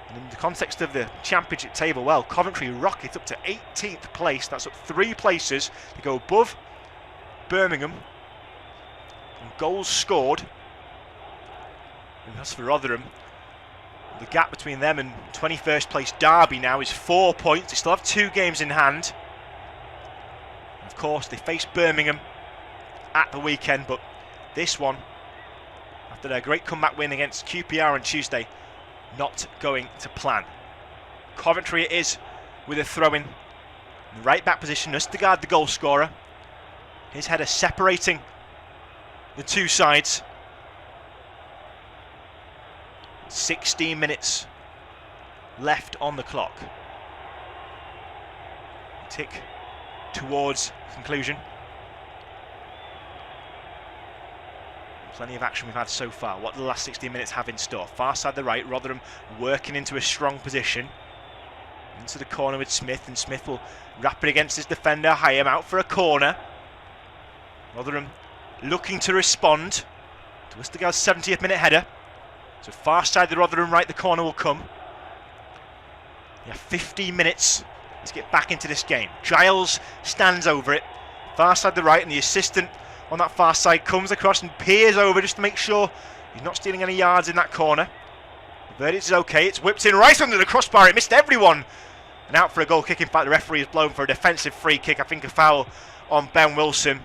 S1: And in the context of the championship table, well, Coventry rocket up to 18th place. That's up 3 places. They go above Birmingham. And goals scored. And as for Rotherham, the gap between them and 21st place Derby now is 4 points. They still have 2 games in hand. Of course, they face Birmingham at the weekend, but this one, after their great comeback win against QPR on Tuesday, not going to plan. Coventry it is with a throw-in. In the right back position, Østegård the goal scorer. His header separating the two sides. 16 minutes left on the clock. Tick towards conclusion. Plenty of action we've had so far. What do the last 16 minutes have in store? Far side the right, Rotherham working into a strong position. Into the corner with Smith, and Smith will wrap it against his defender, Hyam out for a corner. Rotherham looking to respond to Østegård's 70th minute header. So far side the Rotherham right, the corner will come. Yeah, 15 minutes. Let's get back into this game. Giles stands over it. Far side the right, and the assistant on that far side comes across and peers over just to make sure he's not stealing any yards in that corner. The verdict is okay. It's whipped in right under the crossbar. It missed everyone. And out for a goal kick. In fact, the referee has blown for a defensive free kick. I think a foul on Ben Wilson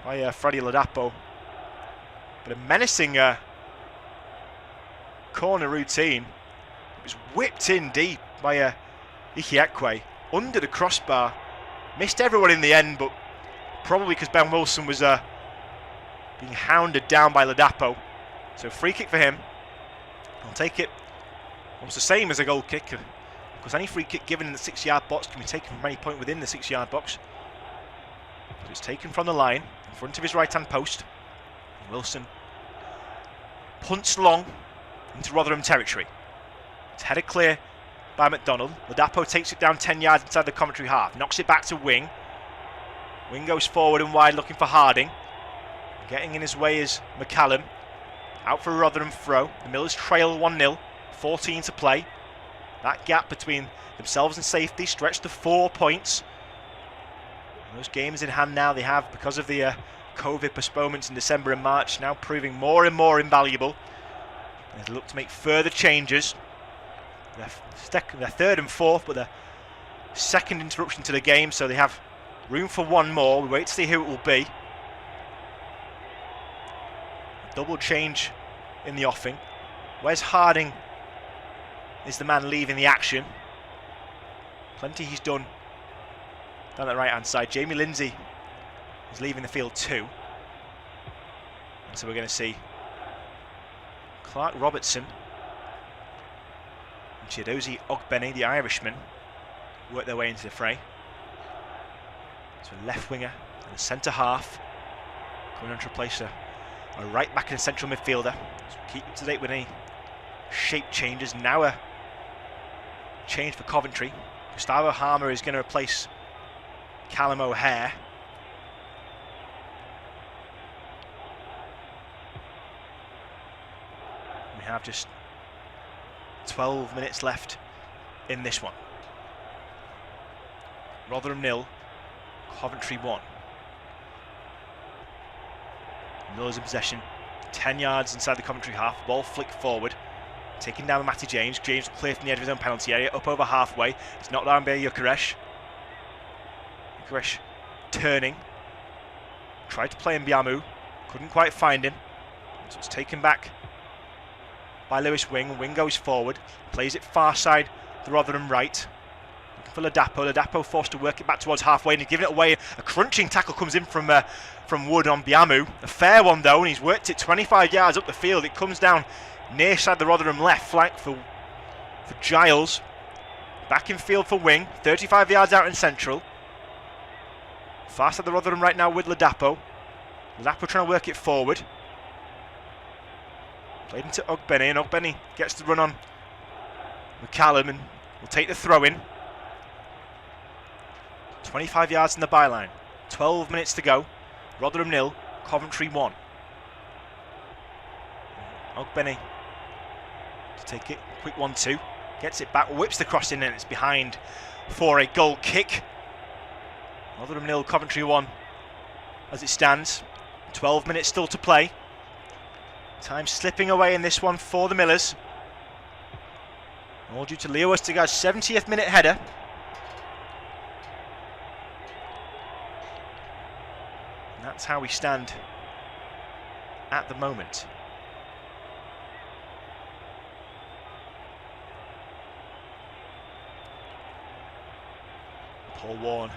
S1: by Freddie Ladapo. But a menacing corner routine. It was whipped in deep by Ihiekwe under the crossbar. Missed everyone in the end, but probably because Ben Wilson was being hounded down by Ladapo. So free kick for him. I'll take it. Almost the same as a goal kick. Because any free kick given in the 6-yard box can be taken from any point within the 6-yard box. So it's taken from the line in front of his right-hand post. And Wilson punts long into Rotherham territory. It's headed clear by McDonald. Ladapo takes it down 10 yards inside the Coventry half. Knocks it back to Wing. Wing goes forward and wide looking for Harding. Getting in his way is McCallum. Out for a Rotherham throw. The Millers trail 1-0. 14 to play. That gap between themselves and safety stretched to 4 points. And those games in hand now they have, because of the COVID postponements in December and March, now proving more and more invaluable. They look to make further changes. They're third and fourth, but the second interruption to the game, so they have room for one more. We wait to see who it will be. A double change in the offing. Wes Harding is the man leaving the action. Plenty he's done down that right hand side. Jamie Lindsay is leaving the field too. And so we're going to see Clark Robertson and Chidozie Ogbene, the Irishman, work their way into the fray. So a left winger and a centre half coming on to replace a right back and a central midfielder. So keep up to date with any shape changes. Now a change for Coventry. Gustavo Harmer is going to replace Callum O'Hare. We have just 12 minutes left in this one. Rotherham 0, Coventry 1. Miller's in possession, 10 yards inside the Coventry half, ball flicked forward, taking down Matty James. James clear from the edge of his own penalty area, up over halfway. It's knocked down by Gyökeres. Gyökeres turning, tried to play in Biamu, couldn't quite find him, so it's taken back by Lewis Wing. Wing goes forward, plays it far side, the Rotherham right. For Ladapo. Ladapo forced to work it back towards halfway and he's given it away. A crunching tackle comes in from Wood on Biamu. A fair one though, and he's worked it 25 yards up the field. It comes down near side the Rotherham left flank for Giles. Back in field for Wing, 35 yards out in central. Fast at the Rotherham right now with Ladapo. Ladapo trying to work it forward. Played into Ogbene, and Ogbene gets the run on McCallum and will take the throw in. 25 yards in the byline. 12 minutes to go. Rotherham 0, Coventry 1. Ogbene to take it. Quick 1-2. Gets it back, whips the cross in, and it's behind for a goal kick. Rotherham 0, Coventry 1 as it stands. 12 minutes still to play. Time slipping away in this one for the Millers. All due to Leo Østigard's 70th minute header. And that's how we stand at the moment. Paul Warne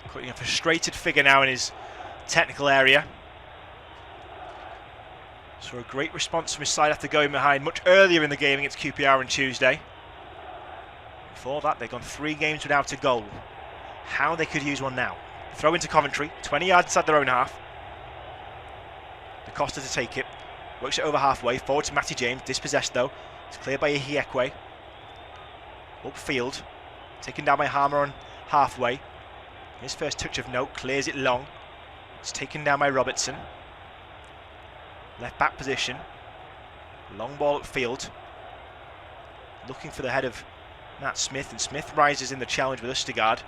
S1: cutting a frustrated figure now in his technical area. So a great response from his side after going behind much earlier in the game against QPR on Tuesday. Before that, they've gone 3 games without a goal. How they could use one now. Throw into Coventry, 20 yards inside their own half. Da Costa to take it. Works it over halfway, forward to Matty James, dispossessed though. It's cleared by Ihiekwe. Upfield, taken down by Harmer on halfway. His first touch of note, clears it long. It's taken down by Robertson. Left back position. Long ball upfield. Looking for the head of Matt Smith, and Smith rises in the challenge with Østigard.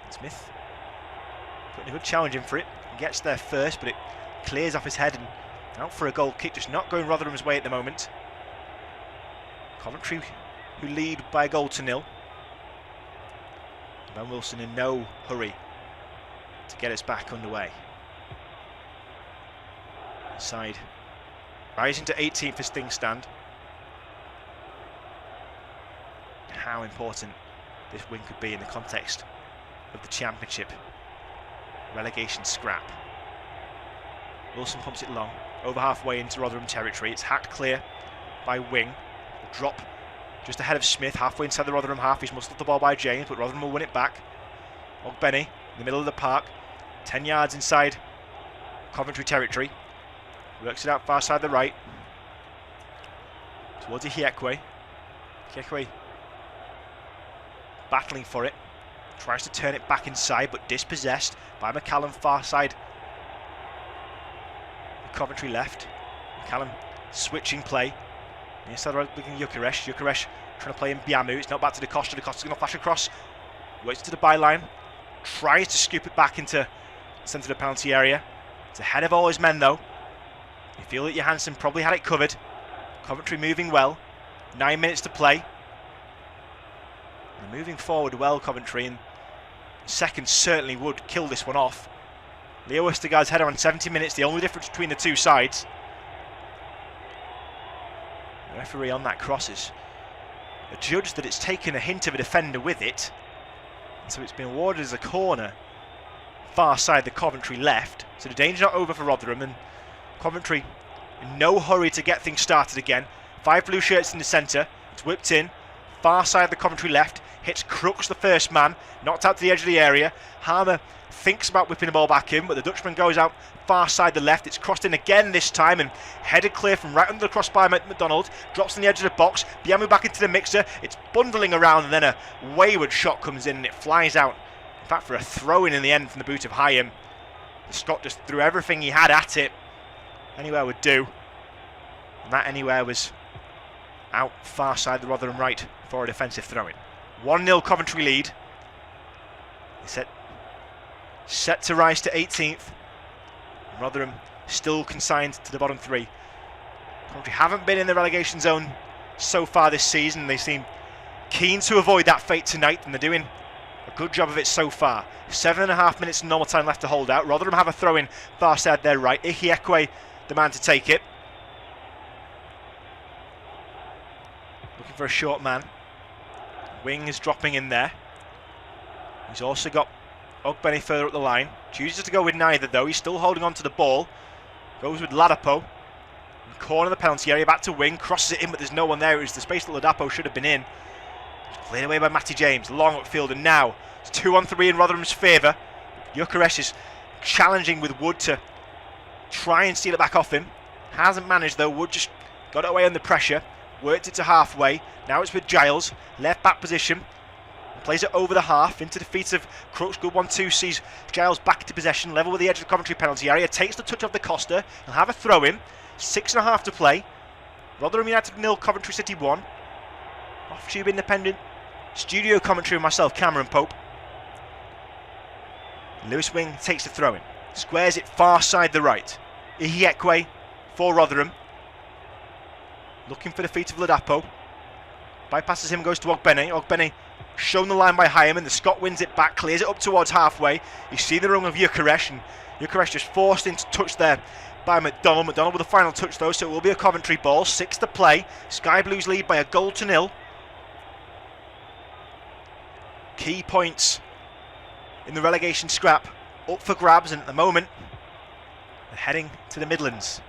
S1: Smith putting a good challenge in for it. He gets there first, but it clears off his head and out for a goal kick. Just not going Rotherham's way at the moment. Coventry, who lead by a goal to 0. Ben Wilson in no hurry to get us back underway. Side rising to 18th as things stand. How important this win could be in the context of the Championship relegation scrap. Wilson pumps it long, over halfway into Rotherham territory. It's hacked clear by Wing. Will drop just ahead of Smith, halfway inside the Rotherham half. He's muscled the ball by James, but Rotherham will win it back. Ogbene in the middle of the park, 10 yards inside Coventry territory. Works it out far side the right. Towards Ihiekwe. Ihiekwe battling for it. Tries to turn it back inside, but dispossessed by McCallum far side. Coventry left. McCallum switching play. Inside right, looking Gyökeres. Gyökeres trying to play in Biamu. It's not back to Da Costa. Da Costa's going to flash across. Works to the byline. Tries to scoop it back into the centre of the penalty area. It's ahead of all his men though. You feel that Johansson probably had it covered. Coventry moving well. 9 minutes to play. They're moving forward well, Coventry, and seconds certainly would kill this one off. Leo Østigard's header on 70 minutes, the only difference between the two sides. The referee on that cross is adjudged that it's taken a hint of a defender with it, and so it's been awarded as a corner far side the Coventry left. So the danger not over for Rotherham, and Coventry in no hurry to get things started again. 5 blue shirts in the centre. It's whipped in. Far side the Coventry left. Hits Crooks, the first man. Knocked out to the edge of the area. Harmer thinks about whipping the ball back in, but the Dutchman goes out far side the left. It's crossed in again this time and headed clear from right under the crossbar by McDonald. Drops on the edge of the box. Biamu back into the mixer. It's bundling around, and then a wayward shot comes in and it flies out. In fact, for a throw-in the end from the boot of Hyam. The Scot just threw everything he had at it. Anywhere would do. And that anywhere was out far side the Rotherham right for a defensive throw-in. 1-0 Coventry lead. Set to rise to 18th. Rotherham still consigned to the bottom 3. Coventry haven't been in the relegation zone so far this season. They seem keen to avoid that fate tonight, and they're doing a good job of it so far. 7.5 minutes normal time left to hold out. Rotherham have a throw-in far side their right. Ihiekwe, the man to take it. Looking for a short man. Wing is dropping in there. He's also got Ogbene further up the line. Chooses to go with neither though. He's still holding on to the ball. Goes with Ladapo. In the corner of the penalty area, back to Wing. Crosses it in, but there's no one there. It was the space that Ladapo should have been in. Cleared away by Matty James. Long upfield, and now it's 2-on-3 in Rotherham's favour. Gyökeres is challenging with Wood to try and steal it back off him. Hasn't managed though. Wood just got it away under pressure. Worked it to halfway. Now it's with Giles. Left back position. Plays it over the half into the feet of Crooks. Good 1-2 sees Giles back into possession. Level with the edge of the Coventry penalty area. Takes the touch off the Costa. He'll have a throw in. 6.5 to play. Rotherham United 0, Coventry City 1. Off Tube Independent. Studio commentary with myself, Cameron Pope. Lewis Wing takes the throw in. Squares it far side the right. Ihiekwe for Rotherham. Looking for the feet of Ladapo. Bypasses him, goes to Ogbene. Ogbene shown the line by Hyman. The Scot wins it back, clears it up towards halfway. You see the rung of Gyökeres, and Gyökeres just forced into touch there by McDonald. McDonald with the final touch though, so it will be a Coventry ball. 6 to play. Sky Blues lead by a goal to 0. Key points in the relegation scrap up for grabs, and at the moment they're heading to the Midlands.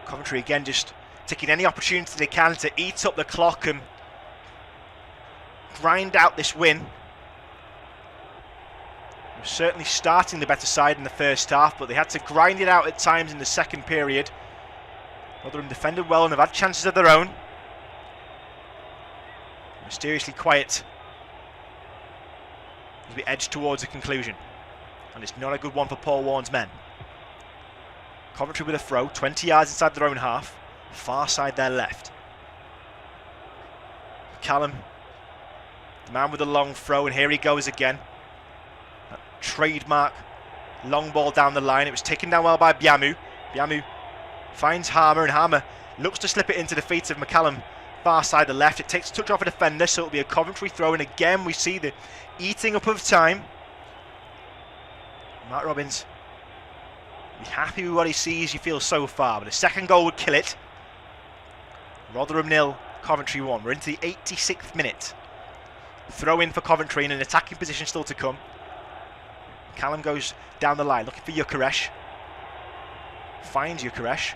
S1: Coventry again just taking any opportunity they can to eat up the clock and grind out this win. They're certainly starting the better side in the first half, but they had to grind it out at times in the second period. Rotherham defended well and they've had chances of their own. Mysteriously quiet as we edge towards a conclusion, and it's not a good one for Paul Warren's men. Coventry with a throw, 20 yards inside their own half, far side their left. Callum, the man with the long throw, and here he goes again. That trademark long ball down the line. It was taken down well by Biamu. Biamu finds Harmer, and Harmer looks to slip it into the feet of McCallum, far side the left. It takes a touch off a defender, so it'll be a Coventry throw, and again we see the eating up of time. Mark Robbins, be happy with what he sees, you feel so far, but a second goal would kill it. Rotherham 0, Coventry 1. We're into the 86th minute. Throw in for Coventry in an attacking position still to come. Callum goes down the line looking for Gyökeres. Finds Gyökeres.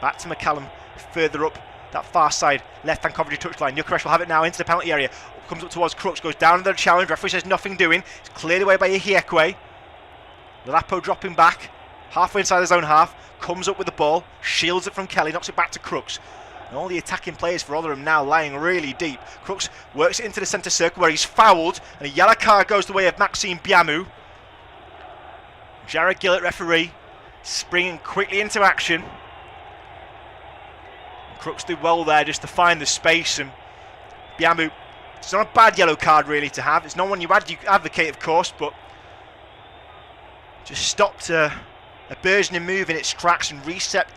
S1: Back to McCallum further up that far side left hand Coventry touchline. Gyökeres will have it now into the penalty area. Comes up towards Crooks, goes down under the challenge. Referee says nothing doing. It's cleared away by Ihiekwe. Lapo dropping back halfway inside his own half. Comes up with the ball, shields it from Kelly, knocks it back to Crooks. And all the attacking players for Rotherham now lying really deep. Crooks works it into the centre circle where he's fouled, and a yellow card goes the way of Maxime Biamu. Jared Gillett, referee, springing quickly into action. Crooks did well there just to find the space, and Biamu, it's not a bad yellow card really to have. It's not one you advocate, of course, but just stopped a burgeoning move in its tracks and reset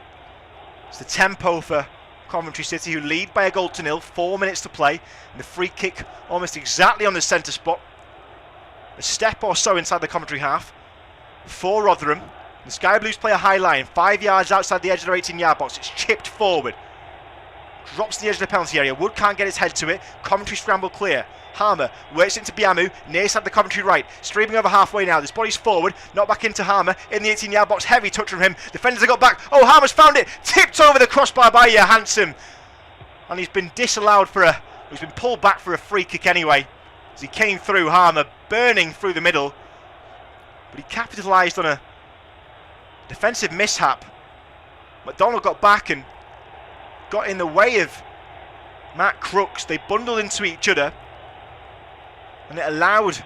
S1: the tempo for Coventry City, who lead by a goal to 0, 4 minutes to play, and the free kick almost exactly on the centre spot, a step or so inside the Coventry half for Rotherham. The Sky Blues play a high line, 5 yards outside the edge of their 18-yard box. It's chipped forward, drops to the edge of the penalty area. Wood can't get his head to it. Coventry scramble clear. Harmer works into Biamu, near side the Coventry right, streaming over halfway now. This body's forward, not back into Harmer in the 18-yard box. Heavy touch from him. Defenders have got back. Oh, Harmer's found it. Tipped over the crossbar by Johansson, and he's been disallowed for he's been pulled back for a free kick anyway. As he came through, Harmer burning through the middle, but he capitalised on a defensive mishap. McDonald got back and got in the way of Matt Crooks. They bundled into each other, and it allowed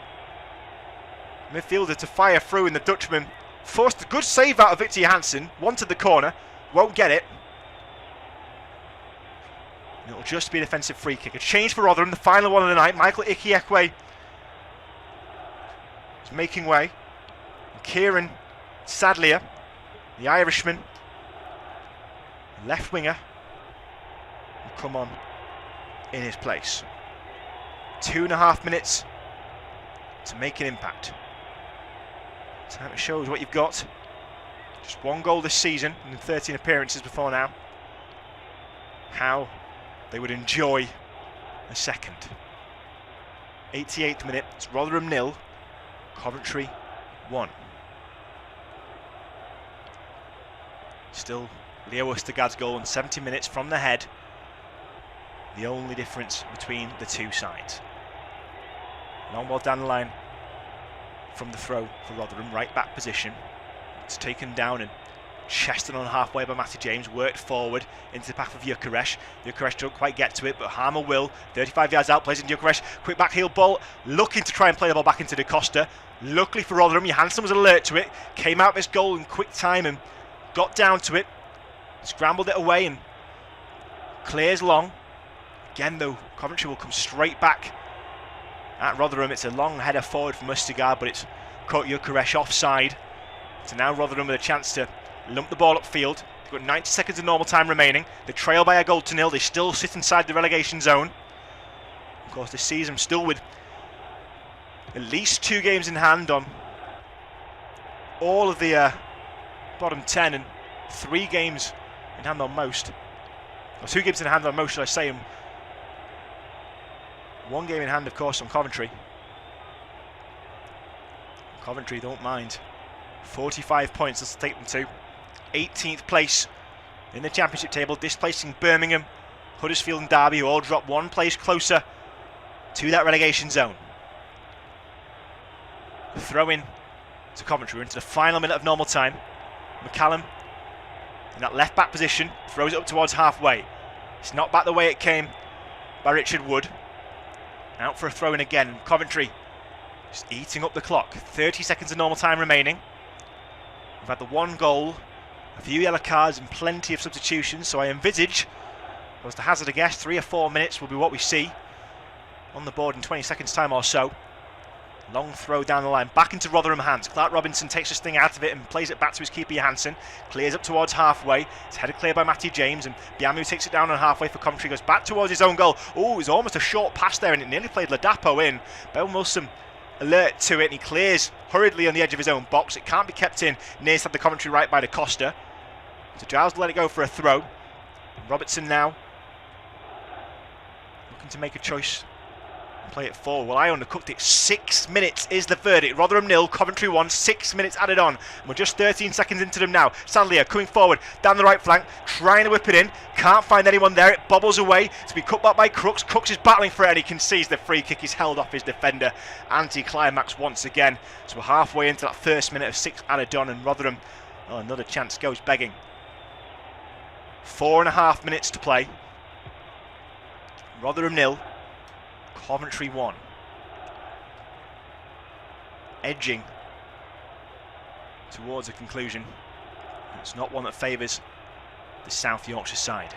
S1: midfielder to fire through, and the Dutchman forced a good save out of Victor Johansson. Wanted the corner, won't get it. And it'll just be a defensive free kick. A change for Rotherham, the final one of the night. Michael Ihiekwe is making way. And Kieran Sadlier, the Irishman, left winger, will come on in his place. 2.5 minutes to make an impact. So it shows what you've got. Just one goal this season in 13 appearances before now. How they would enjoy a second. 88th minute, it's Rotherham 0, Coventry 1. Still Leo Østegard's goal in 70 minutes from the head, the only difference between the two sides. Long ball down the line from the throw for Rotherham, right back position. It's taken down and chested on halfway by Matty James, worked forward into the path of Gyökeres. Gyökeres don't quite get to it, but Harmer will. 35 yards out, plays in Gyökeres. Quick backheel ball, looking to try and play the ball back into Da Costa. Luckily for Rotherham, Johansson was alert to it, came out of his goal in quick time and got down to it. Scrambled it away and clears long. Again though, Coventry will come straight back at Rotherham. It's a long header forward from Østigard, but it's caught Gyökeres offside. So now Rotherham with a chance to lump the ball upfield. They've got 90 seconds of normal time remaining. They trail by a goal to nil. They still sit inside the relegation zone. Of course, this season still with at least 2 games in hand on all of the bottom 10 and 3 games in hand on most. Or 2 games in hand on most, should I say, and 1 game in hand, of course, on Coventry. Coventry don't mind. 45 points, this will take them to 18th place in the Championship table, displacing Birmingham, Huddersfield and Derby, who all drop 1 place closer to that relegation zone. Throw in to Coventry. We're into the final minute of normal time. McCallum in that left back position, throws it up towards halfway. It's not back the way it came by Richard Wood. Out for a throw in again. Coventry just eating up the clock. 30 seconds of normal time remaining. We've had the 1 goal, a few yellow cards and plenty of substitutions, so I envisage, if I was to hazard a guess, 3 or 4 minutes will be what we see on the board in 20 seconds time or so. Long throw down the line, back into Rotherham hands. Clark Robinson takes this thing out of it and plays it back to his keeper Johansson. Clears up towards halfway. It's headed clear by Matty James, and Biamu takes it down on halfway for Coventry. Goes back towards his own goal. Oh, it was almost a short pass there, and it nearly played Ladapo in. Ben Wilson alert to it, and he clears hurriedly on the edge of his own box. It can't be kept in near side the Coventry right by Da Costa. So Giles will let it go for a throw. Robertson now looking to make a choice. Play it forward. Well, I undercooked it. 6 minutes is the verdict. Rotherham 0, Coventry 1. 6 minutes added on. And we're just 13 seconds into them now. Sadlier coming forward down the right flank, trying to whip it in. Can't find anyone there. It bobbles away. To be cut back by Crooks. Crooks is battling for it, and he concedes the free kick. He's held off his defender. Anti-climax once again. So we're halfway into that first minute of 6 added on, and Rotherham, oh, another chance goes begging. 4.5 minutes to play. Rotherham 0. Coventry 1. Edging towards a conclusion. It's not one that favours the South Yorkshire side.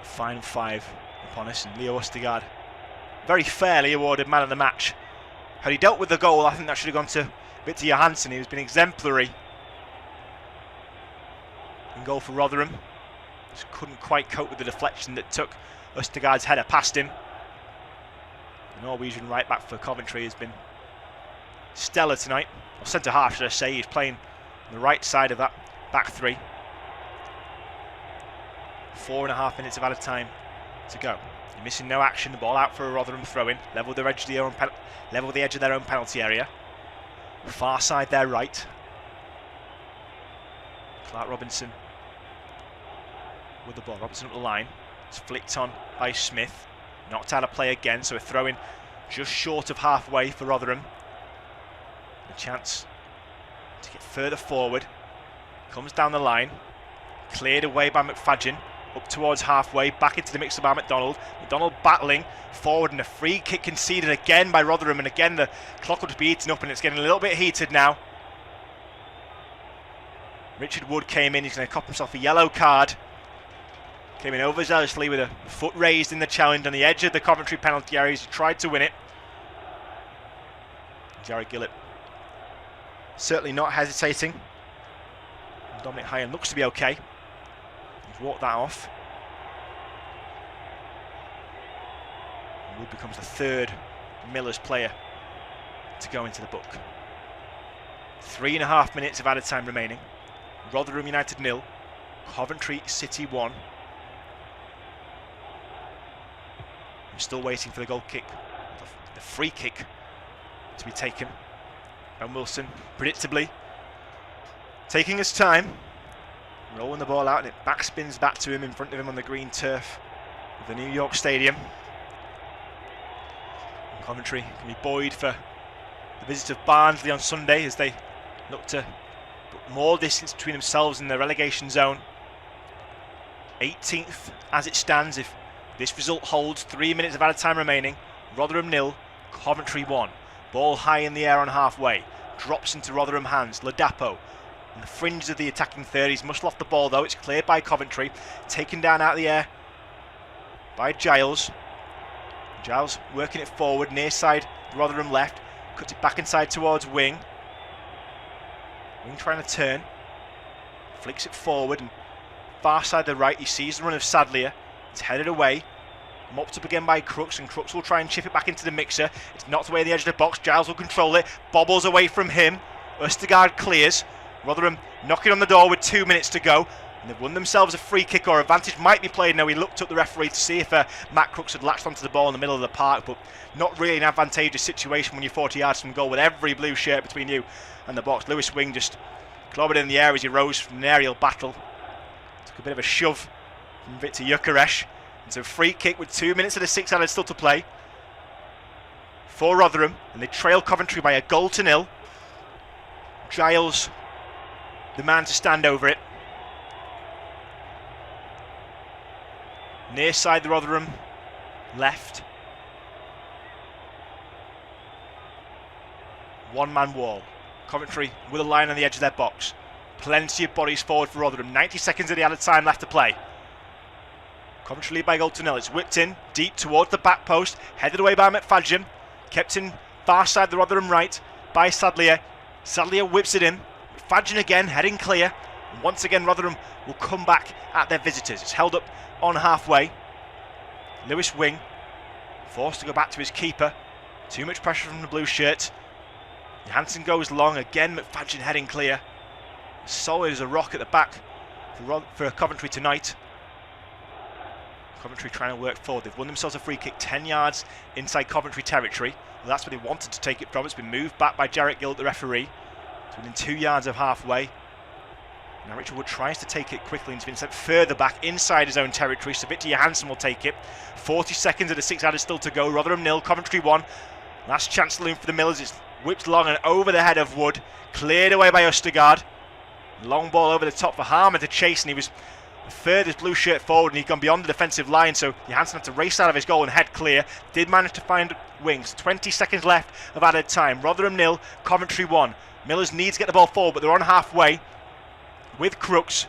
S1: Final 5 upon us, and Leo Østigard very fairly awarded man of the match. Had he dealt with the goal, I think that should have gone to Victor Johansson. He's been exemplary in goal for Rotherham. Just couldn't quite cope with the deflection that took Østigard's header past him. The Norwegian right back for Coventry has been stellar tonight. Or centre half, should I say. He's playing on the right side of that back 3. 4.5 minutes of added time to go. You're missing no action. The ball out for a Rotherham throw-in. Level the edge of their own penalty area. Far side there right. Clark Robinson with the ball. Robinson up the line. It's flicked on by Smith. Knocked out of play again, so a throw-in just short of halfway for Rotherham. A chance to get further forward. Comes down the line. Cleared away by McFadden. Up towards halfway, back into the mix by McDonald. McDonald battling forward, and a free kick conceded again by Rotherham, and again the clock would be eaten up, and it's getting a little bit heated now. Richard Wood came in. He's going to cop himself a yellow card. Came in overzealously with a foot raised in the challenge on the edge of the Coventry penalty area. He tried to win it. Jared Gillett certainly not hesitating. Dominic Hyan looks to be okay. He's walked that off. Wood becomes the 3rd Millers player to go into the book. 3.5 minutes of added time remaining. Rotherham United 0, Coventry City 1. I'm still waiting for the goal kick, the free kick to be taken. Ben Wilson, predictably, taking his time, rolling the ball out, and it backspins back to him in front of him on the green turf of the New York Stadium. Coventry can be buoyed for the visit of Barnsley on Sunday as they look to put more distance between themselves and the relegation zone. 18th as it stands. If this result holds, 3 minutes of added time remaining. Rotherham 0, Coventry 1. Ball high in the air on halfway. Drops into Rotherham hands. Ladapo on the fringes of the attacking third. He's muscled off the ball though. It's cleared by Coventry. Taken down out of the air by Giles. Giles working it forward, near side Rotherham left. Cuts it back inside towards Wing. Wing trying to turn. Flicks it forward and far side the right. He sees the run of Sadlier. It's headed away. Mopped up again by Crooks, and Crooks will try and chip it back into the mixer. It's knocked away at the edge of the box. Giles will control it. Bobbles away from him. Østegård clears. Rotherham knocking on the door with 2 minutes to go. And they've won themselves a free kick, or advantage might be played now. He looked up the referee to see if Matt Crooks had latched onto the ball in the middle of the park, but not really an advantageous situation when you're 40 yards from goal with every blue shirt between you and the box. Lewis Wing just clobbered in the air as he rose from an aerial battle. Took a bit of a shove from Victor Gyökeres. It's a free kick with 2 minutes of the 6 added still to play for Rotherham, and they trail Coventry by a goal to 0. Giles, the man to stand over it. Near side the Rotherham left. One man wall. Coventry with a line on the edge of their box. Plenty of bodies forward for Rotherham. 90 seconds of the added time left to play. Coventry lead by goal to 0. It's whipped in deep towards the back post. Headed away by McFadden. Kept in far side the Rotherham right by Sadlier. Sadlier whips it in. McFadden again heading clear. And once again Rotherham will come back at their visitors. It's held up on halfway. Lewis Wing forced to go back to his keeper. Too much pressure from the blue shirt. Johansson goes long again. McFadden heading clear. Solid as a rock at the back for Coventry tonight. Coventry trying to work forward. They've won themselves a free kick 10 yards inside Coventry territory. Well, that's where they wanted to take it from. It's been moved back by Jarrett Gill, the referee. It's within 2 yards of halfway. Now Richard Wood tries to take it quickly and it's been sent further back inside his own territory, so Victor Johansson will take it. 40 seconds of the 6 added still to go. Rotherham 0, Coventry 1. Last chance saloon for the Millers. It's whipped long and over the head of Wood. Cleared away by Østegård. Long ball over the top for Harmer to chase, and he was the furthest blue shirt forward and he'd gone beyond the defensive line, so Johansson had to race out of his goal and head clear. Did manage to find Wings. 20 seconds left of added time. Rotherham 0, Coventry 1. Millers need to get the ball forward, but they're on halfway with Crooks.